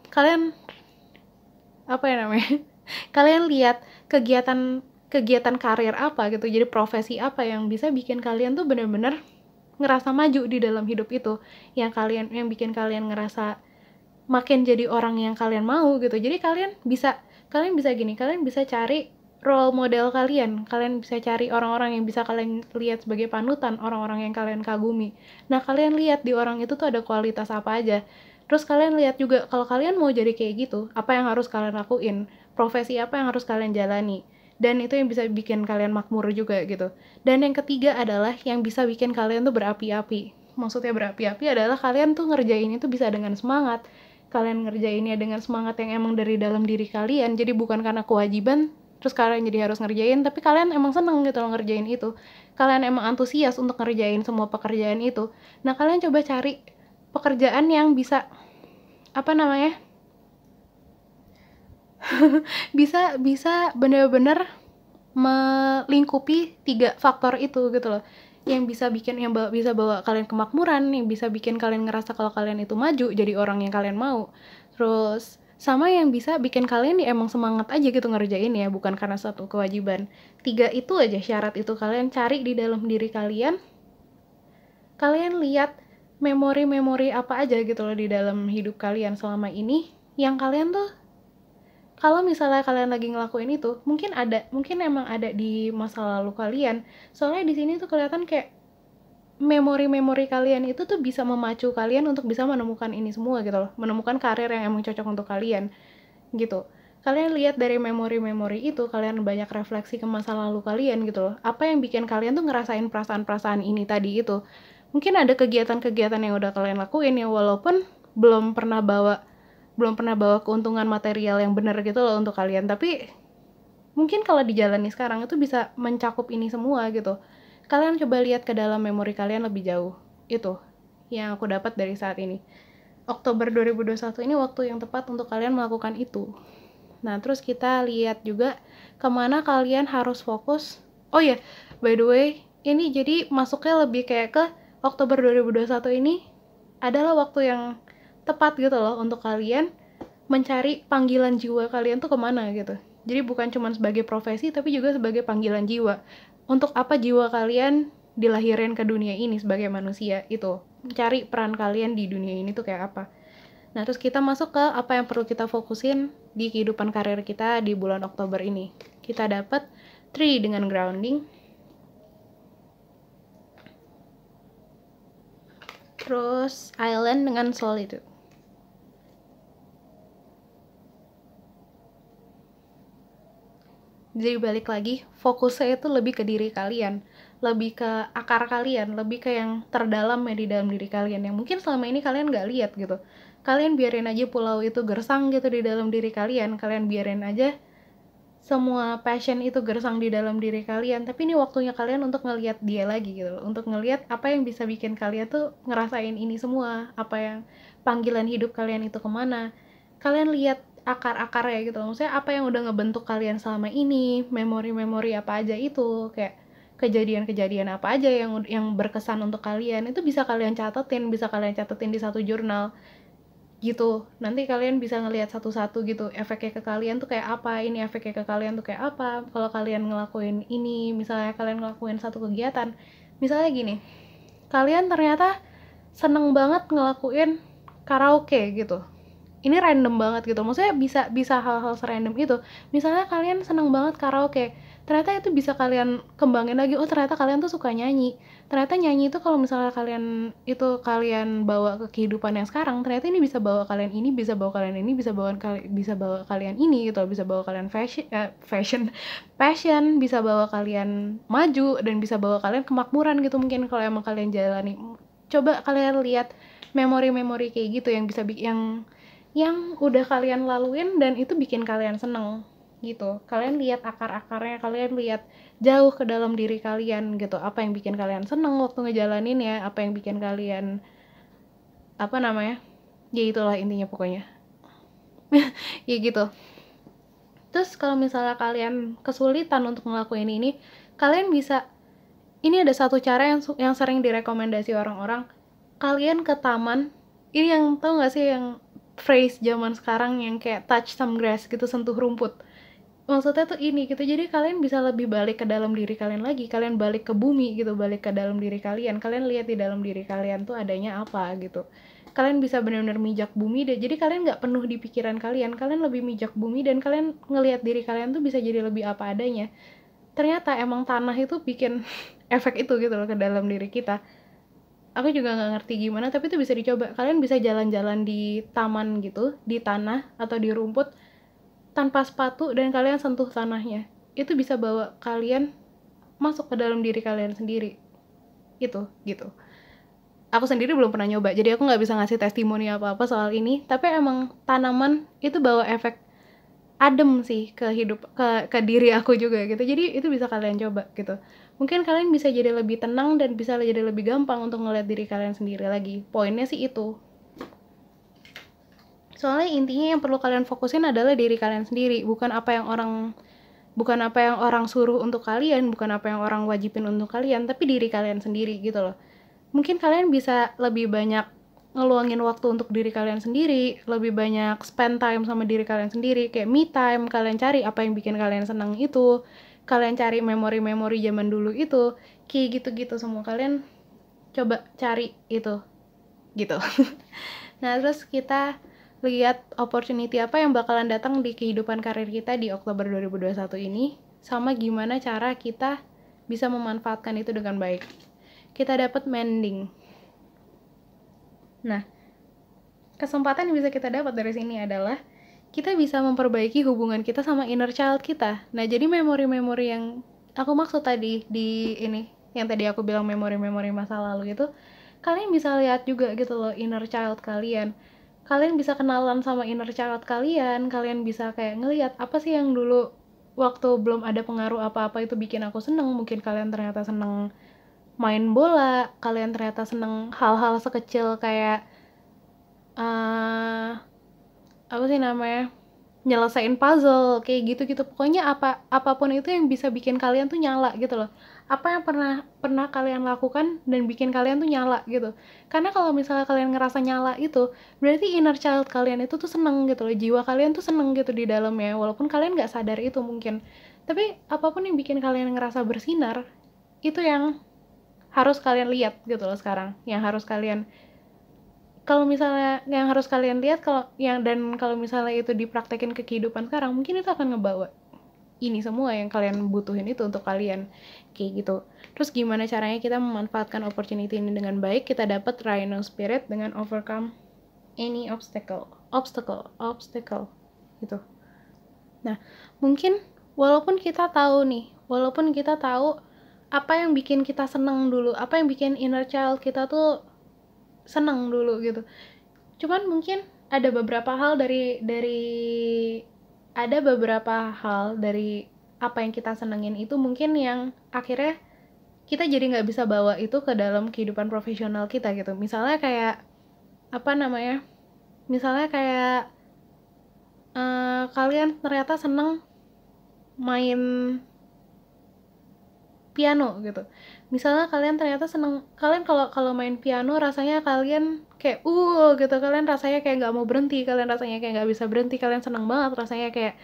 apa ya namanya kalian lihat kegiatan karir apa gitu, jadi profesi apa yang bisa bikin kalian tuh benar-benar ngerasa maju di dalam hidup itu, yang bikin kalian ngerasa makin jadi orang yang kalian mau gitu. Jadi kalian bisa cari role model kalian bisa cari orang-orang yang bisa kalian lihat sebagai panutan, orang-orang yang kalian kagumi. Nah, kalian lihat di orang itu tuh ada kualitas apa aja. Terus kalian lihat juga kalau kalian mau jadi kayak gitu, apa yang harus kalian lakuin, profesi apa yang harus kalian jalani. Dan itu yang bisa bikin kalian makmur juga gitu. Dan yang ketiga adalah yang bisa bikin kalian tuh berapi-api. Maksudnya berapi-api adalah kalian tuh ngerjain itu bisa dengan semangat. Kalian ngerjainnya dengan semangat yang emang dari dalam diri kalian. Jadi bukan karena kewajiban, terus kalian jadi harus ngerjain, tapi kalian emang seneng gitu loh ngerjain itu. Kalian emang antusias untuk ngerjain semua pekerjaan itu. Nah, kalian coba cari pekerjaan yang bisa, apa namanya, bisa bener-bener melingkupi 3 faktor itu gitu loh, yang bisa bawa kalian kemakmuran, yang bisa bikin kalian ngerasa kalau kalian itu maju jadi orang yang kalian mau, terus sama yang bisa bikin kalian emang semangat aja gitu ngerjain ya, bukan karena satu kewajiban. 3 itu aja syarat itu kalian cari di dalam diri kalian. Kalian lihat memori-memori apa aja gitu loh di dalam hidup kalian selama ini yang kalian tuh, kalau misalnya kalian lagi ngelakuin itu, mungkin emang ada di masa lalu kalian. Soalnya di sini tuh kelihatan kayak memori-memori kalian itu tuh bisa memacu kalian untuk bisa menemukan ini semua gitu loh, menemukan karir yang emang cocok untuk kalian gitu. Kalian lihat dari memori-memori itu, kalian banyak refleksi ke masa lalu kalian gitu loh. Apa yang bikin kalian tuh ngerasain perasaan-perasaan ini tadi itu. Mungkin ada kegiatan-kegiatan yang udah kalian lakuin yang walaupun belum pernah bawa keuntungan material yang benar gitu loh untuk kalian, tapi mungkin kalau dijalani sekarang itu bisa mencakup ini semua gitu. Kalian coba lihat ke dalam memori kalian lebih jauh. Itu yang aku dapat dari saat ini. Oktober 2021 ini waktu yang tepat untuk kalian melakukan itu. Nah, terus kita lihat juga kemana kalian harus fokus. Oh ya, by the way, ini jadi masuknya lebih kayak ke Oktober 2021 ini adalah waktu yang tepat gitu loh untuk kalian mencari panggilan jiwa kalian tuh kemana gitu. Jadi bukan cuma sebagai profesi, tapi juga sebagai panggilan jiwa. Untuk apa jiwa kalian dilahirin ke dunia ini sebagai manusia itu. Cari peran kalian di dunia ini tuh kayak apa. Nah, terus kita masuk ke apa yang perlu kita fokusin di kehidupan karir kita di bulan Oktober ini. Kita dapat 3 dengan grounding. Terus island dengan solitude. Jadi balik lagi, fokusnya itu lebih ke diri kalian, lebih ke akar kalian, lebih ke yang terdalam ya di dalam diri kalian, yang mungkin selama ini kalian nggak lihat gitu. kalian biarin aja pulau itu gersang gitu di dalam diri kalian, kalian biarin aja semua passion itu gersang di dalam diri kalian. Tapi ini waktunya kalian untuk ngelihat dia lagi gitu loh, untuk ngelihat apa yang bisa bikin kalian tuh ngerasain ini semua, apa yang panggilan hidup kalian itu kemana. Kalian lihat akar-akarnya gitu loh, maksudnya apa yang udah ngebentuk kalian selama ini, memori-memori apa aja itu, kayak kejadian-kejadian apa aja yang berkesan untuk kalian, itu bisa kalian catetin di satu jurnal gitu. Nanti kalian bisa ngelihat satu-satu gitu, efeknya ke kalian tuh kayak apa, ini efeknya ke kalian tuh kayak apa kalau kalian ngelakuin ini. Misalnya kalian ngelakuin satu kegiatan, misalnya gini, kalian ternyata seneng banget ngelakuin karaoke gitu, ini random banget gitu, maksudnya bisa hal-hal serandom itu. Misalnya kalian seneng banget karaoke, ternyata itu bisa kalian kembangin lagi, oh ternyata kalian tuh suka nyanyi. Ternyata nyanyi itu kalau misalnya kalian bawa ke kehidupan yang sekarang, ternyata ini bisa bawa kalian ini, bisa bawa kalian ini, bisa bawa kalian ini gitu, bisa bawa kalian passion, bisa bawa kalian maju, dan bisa bawa kalian kemakmuran gitu mungkin kalau emang kalian jalani. Coba kalian lihat memori-memori kayak gitu yang bisa yang udah kalian laluin dan itu bikin kalian seneng gitu. Kalian lihat akar-akarnya, kalian lihat jauh ke dalam diri kalian gitu, apa yang bikin kalian seneng waktu ngejalanin ya, apa yang bikin kalian ya itulah intinya pokoknya. Ya gitu. Terus kalau misalnya kalian kesulitan untuk ngelakuin ini, kalian bisa, ini ada satu cara yang sering direkomendasi orang-orang, kalian ke taman. Ini yang tau gak sih yang phrase zaman sekarang yang kayak touch some grass gitu, sentuh rumput. Maksudnya tuh ini gitu, jadi kalian bisa lebih balik ke dalam diri kalian lagi, kalian balik ke bumi gitu, balik ke dalam diri kalian lihat di dalam diri kalian tuh adanya apa gitu. Kalian bisa benar-benar mijak bumi deh, jadi kalian nggak penuh di pikiran kalian lebih mijak bumi, dan kalian ngelihat diri kalian tuh bisa jadi lebih apa adanya. Ternyata emang tanah itu bikin efek itu gitu loh ke dalam diri kita. Aku juga nggak ngerti gimana, tapi itu bisa dicoba. Kalian bisa jalan-jalan di taman gitu, di tanah atau di rumput tanpa sepatu, dan kalian sentuh tanahnya. Itu bisa bawa kalian masuk ke dalam diri kalian sendiri. Itu gitu. Aku sendiri belum pernah nyoba, jadi aku nggak bisa ngasih testimoni apa-apa soal ini. Tapi emang tanaman itu bawa efek adem sih ke ke diri aku juga gitu. Jadi itu bisa kalian coba gitu. Mungkin kalian bisa jadi lebih tenang dan bisa jadi lebih gampang untuk ngeliat diri kalian sendiri lagi. Poinnya sih itu. Soalnya intinya yang perlu kalian fokusin adalah diri kalian sendiri, bukan apa yang orang suruh untuk kalian, bukan apa yang orang wajibin untuk kalian, tapi diri kalian sendiri gitu loh. Mungkin kalian bisa lebih banyak ngeluangin waktu untuk diri kalian sendiri, lebih banyak spend time sama diri kalian sendiri, kayak me time. Kalian cari apa yang bikin kalian senang itu, kalian cari memori-memori zaman dulu itu, kayak gitu-gitu semua kalian coba cari itu gitu. Nah terus kita lihat opportunity apa yang bakalan datang di kehidupan karir kita di Oktober 2021 ini, sama gimana cara kita bisa memanfaatkan itu dengan baik. Kita dapat mending. Nah, kesempatan yang bisa kita dapat dari sini adalah kita bisa memperbaiki hubungan kita sama inner child kita. Nah, jadi memori-memori yang aku maksud tadi di ini, yang tadi aku bilang memori-memori masa lalu itu, kalian bisa lihat juga gitu loh inner child kalian. Kalian bisa kenalan sama inner child kalian bisa kayak ngelihat apa sih yang dulu waktu belum ada pengaruh apa-apa itu bikin aku seneng. Mungkin kalian ternyata seneng main bola, kalian ternyata seneng hal-hal sekecil kayak apa sih namanya, nyelesain puzzle kayak gitu-gitu. Pokoknya apapun itu yang bisa bikin kalian tuh nyala gitu loh. Apa yang pernah kalian lakukan dan bikin kalian tuh nyala gitu. Karena kalau misalnya kalian ngerasa nyala itu, berarti inner child kalian itu tuh seneng gitu loh. Jiwa kalian tuh seneng gitu di dalamnya, walaupun kalian nggak sadar itu mungkin. Tapi apapun yang bikin kalian ngerasa bersinar, itu yang harus kalian lihat gitu loh sekarang. Yang harus kalian lihat, kalau misalnya itu dipraktekin ke kehidupan sekarang, mungkin itu akan ngebawa ini semua yang kalian butuhin itu untuk kalian kayak gitu. Terus gimana caranya kita memanfaatkan opportunity ini dengan baik? Kita dapat Rhino Spirit dengan overcome any obstacle gitu. Nah, mungkin walaupun kita tahu apa yang bikin kita seneng dulu, apa yang bikin inner child kita tuh seneng dulu gitu, cuman mungkin ada beberapa hal ada beberapa hal dari apa yang kita senengin itu mungkin yang akhirnya kita jadi nggak bisa bawa itu ke dalam kehidupan profesional kita gitu. Misalnya kayak apa namanya? Misalnya kayak kalian ternyata seneng main piano gitu. Misalnya kalian ternyata seneng, kalian kalau main piano rasanya kalian kayak gitu, kalian rasanya kayak nggak mau berhenti, kalian rasanya kayak nggak bisa berhenti, kalian seneng banget, rasanya kayak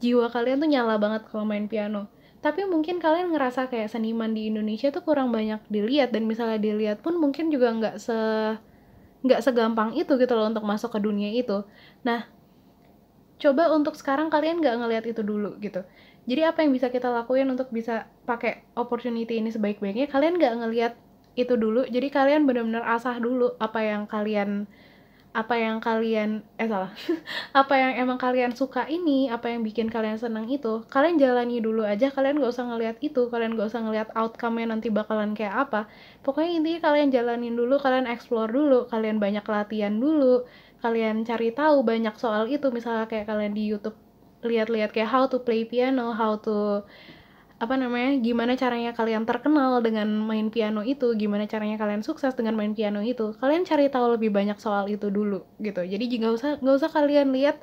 jiwa kalian tuh nyala banget kalau main piano. Tapi mungkin kalian ngerasa kayak seniman di Indonesia tuh kurang banyak dilihat, dan misalnya dilihat pun mungkin juga nggak segampang itu gitu loh untuk masuk ke dunia itu. Nah, coba untuk sekarang kalian nggak ngelihat itu dulu gitu. Jadi apa yang bisa kita lakuin untuk bisa pakai opportunity ini sebaik-baiknya, kalian nggak ngelihat itu dulu. Jadi kalian benar-benar asah dulu apa yang kalian salah apa yang emang kalian suka ini, apa yang bikin kalian senang itu, kalian jalani dulu aja. Kalian gak usah ngelihat itu, kalian gak usah ngelihat outcome-nya nanti bakalan kayak apa. Pokoknya intinya kalian jalanin dulu, kalian explore dulu, kalian banyak latihan dulu, kalian cari tahu banyak soal itu. Misalnya kayak kalian di YouTube lihat-lihat kayak how to play piano, how to gimana caranya kalian terkenal dengan main piano itu, gimana caranya kalian sukses dengan main piano itu. Kalian cari tahu lebih banyak soal itu dulu gitu. Jadi nggak usah kalian lihat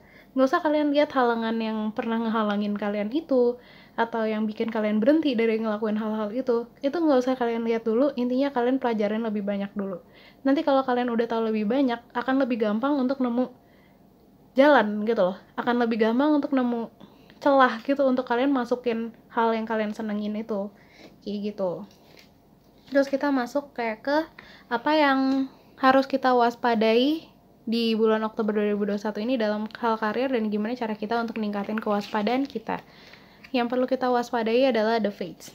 halangan yang pernah ngehalangin kalian itu, atau yang bikin kalian berhenti dari ngelakuin hal-hal itu nggak usah kalian lihat dulu. Intinya kalian pelajarin lebih banyak dulu. Nanti kalau kalian udah tahu lebih banyak, akan lebih gampang untuk nemu jalan gitu loh, akan lebih gampang untuk nemu celah gitu untuk kalian masukin hal yang kalian senengin itu, kayak gitu. Terus kita masuk kayak ke apa yang harus kita waspadai di bulan Oktober 2021 ini dalam hal karir, dan gimana cara kita untuk meningkatin kewaspadaan kita. Yang perlu kita waspadai adalah the fates.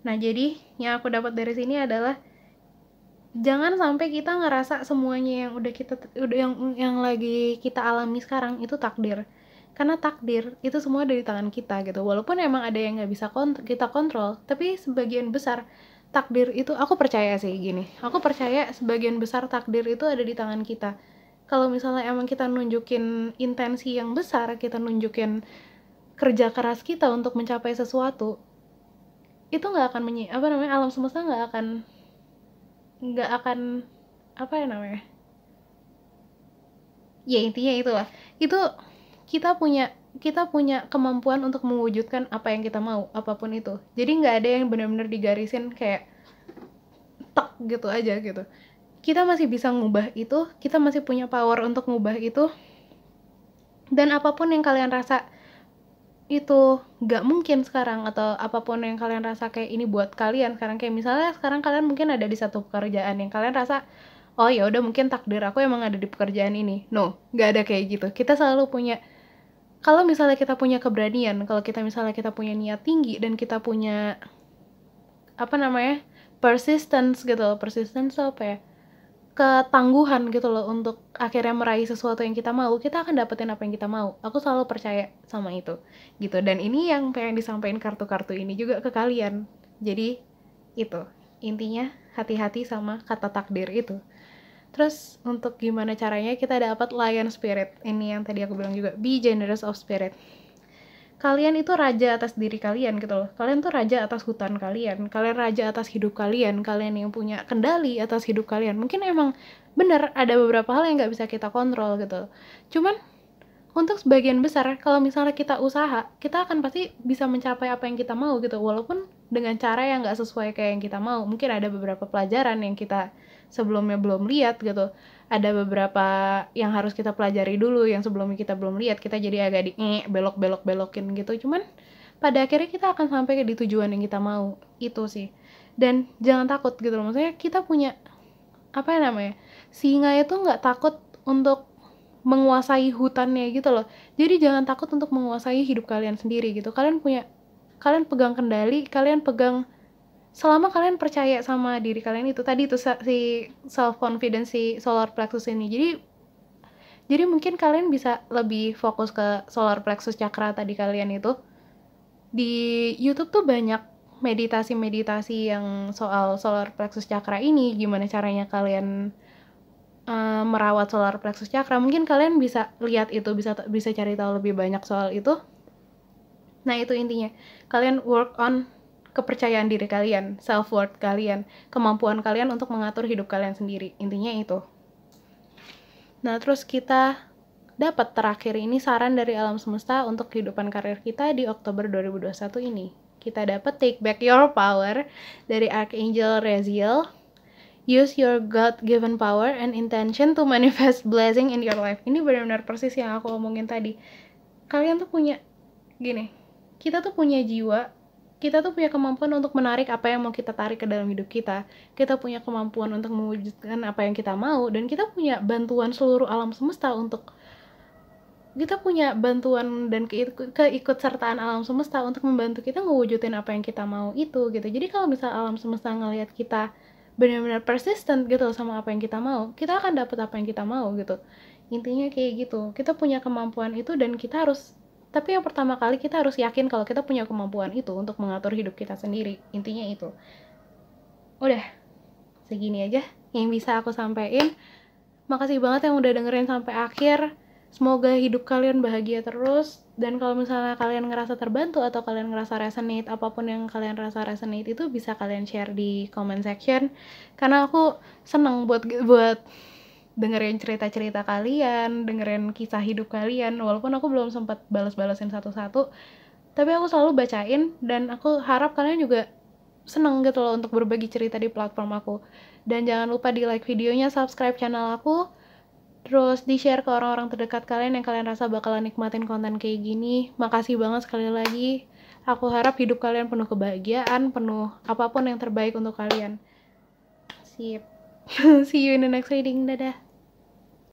Nah, jadi yang aku dapat dari sini adalah jangan sampai kita ngerasa semuanya yang lagi kita alami sekarang itu takdir. Karena takdir itu semua dari tangan kita gitu. Walaupun emang ada yang nggak bisa kita kontrol, tapi sebagian besar takdir itu, aku percaya sih gini. Aku percaya sebagian besar takdir itu ada di tangan kita. Kalau misalnya emang kita nunjukin intensi yang besar, kita nunjukin kerja keras kita untuk mencapai sesuatu, itu nggak akan alam semesta nggak akan ya intinya itulah, itu kita punya kemampuan untuk mewujudkan apa yang kita mau, apapun itu. Jadi nggak ada yang benar-benar digarisin kayak tek gitu aja gitu. Kita masih bisa ngubah itu, kita masih punya power untuk ngubah itu. Dan apapun yang kalian rasa itu nggak mungkin sekarang, atau apapun yang kalian rasa kayak ini buat kalian sekarang, kayak misalnya sekarang kalian mungkin ada di satu pekerjaan yang kalian rasa, oh ya udah mungkin takdir aku emang ada di pekerjaan ini. No, nggak ada kayak gitu. Kita selalu punya, kalau misalnya kita punya keberanian, kalau kita punya niat tinggi, dan kita punya persistence gitu loh. Persistence apa ya, ketangguhan gitu loh untuk akhirnya meraih sesuatu yang kita mau, kita akan dapetin apa yang kita mau. Aku selalu percaya sama itu gitu. Dan ini yang pengen disampaikan kartu-kartu ini juga ke kalian. Jadi itu intinya, hati-hati sama kata takdir itu. Terus untuk gimana caranya kita dapat lion spirit, ini yang tadi aku bilang juga, be generous of spirit. Kalian itu raja atas diri kalian gitu loh. Kalian tuh raja atas hutan kalian, kalian raja atas hidup kalian, kalian yang punya kendali atas hidup kalian. Mungkin emang bener ada beberapa hal yang gak bisa kita kontrol gitu. Cuman untuk sebagian besar, kalau misalnya kita usaha, kita akan pasti bisa mencapai apa yang kita mau gitu. Walaupun dengan cara yang gak sesuai kayak yang kita mau. Mungkin ada beberapa pelajaran yang kita sebelumnya belum lihat gitu. Ada beberapa yang harus kita pelajari dulu yang sebelumnya kita belum lihat. Kita jadi agak belok-belokin gitu. Cuman pada akhirnya kita akan sampai ke di tujuan yang kita mau. Itu sih. Dan jangan takut gitu loh. Maksudnya kita punya singa itu nggak takut untuk menguasai hutannya gitu loh. Jadi jangan takut untuk menguasai hidup kalian sendiri gitu. Kalian pegang kendali, selama kalian percaya sama diri kalian itu tadi, itu si self confidence, si solar plexus ini. Jadi mungkin kalian bisa lebih fokus ke solar plexus chakra tadi kalian itu. Di YouTube tuh banyak meditasi yang soal solar plexus chakra ini, gimana caranya kalian merawat solar plexus chakra. Mungkin kalian bisa lihat itu, bisa cari tahu lebih banyak soal itu. Nah, itu intinya. Kalian work on kepercayaan diri kalian, self-worth kalian, kemampuan kalian untuk mengatur hidup kalian sendiri. Intinya itu. Nah, terus kita dapat terakhir ini saran dari alam semesta untuk kehidupan karir kita di Oktober 2021 ini. Kita dapat take back your power dari Archangel Raziel. Use your God-given power and intention to manifest blessing in your life. Ini benar-benar persis yang aku omongin tadi. Kalian tuh punya, gini, kita tuh punya jiwa, kita tuh punya kemampuan untuk menarik apa yang mau kita tarik ke dalam hidup kita. Kita punya kemampuan untuk mewujudkan apa yang kita mau, dan kita punya bantuan seluruh alam semesta untuk, kita punya bantuan dan keikutsertaan alam semesta untuk membantu kita ngewujudin apa yang kita mau itu, gitu. Jadi kalau misal alam semesta ngelihat kita benar-benar persistent gitu sama apa yang kita mau, kita akan dapat apa yang kita mau gitu. Intinya kayak gitu. Kita punya kemampuan itu dan kita harus, tapi yang pertama kali kita harus yakin kalau kita punya kemampuan itu untuk mengatur hidup kita sendiri. Intinya itu. Udah, segini aja yang bisa aku sampaikan. Makasih banget yang udah dengerin sampai akhir. Semoga hidup kalian bahagia terus. Dan kalau misalnya kalian ngerasa terbantu atau kalian ngerasa resonate, apapun yang kalian rasa resonate itu bisa kalian share di comment section. Karena aku seneng buat dengerin cerita-cerita kalian, dengerin kisah hidup kalian. Walaupun aku belum sempat balas-balasin satu-satu, tapi aku selalu bacain, dan aku harap kalian juga seneng gitu loh untuk berbagi cerita di platform aku. Dan jangan lupa di like videonya, subscribe channel aku, terus di-share ke orang-orang terdekat kalian yang kalian rasa bakalan nikmatin konten kayak gini. Makasih banget sekali lagi. Aku harap hidup kalian penuh kebahagiaan, penuh apapun yang terbaik untuk kalian. Sip. See you in the next reading. Dadah.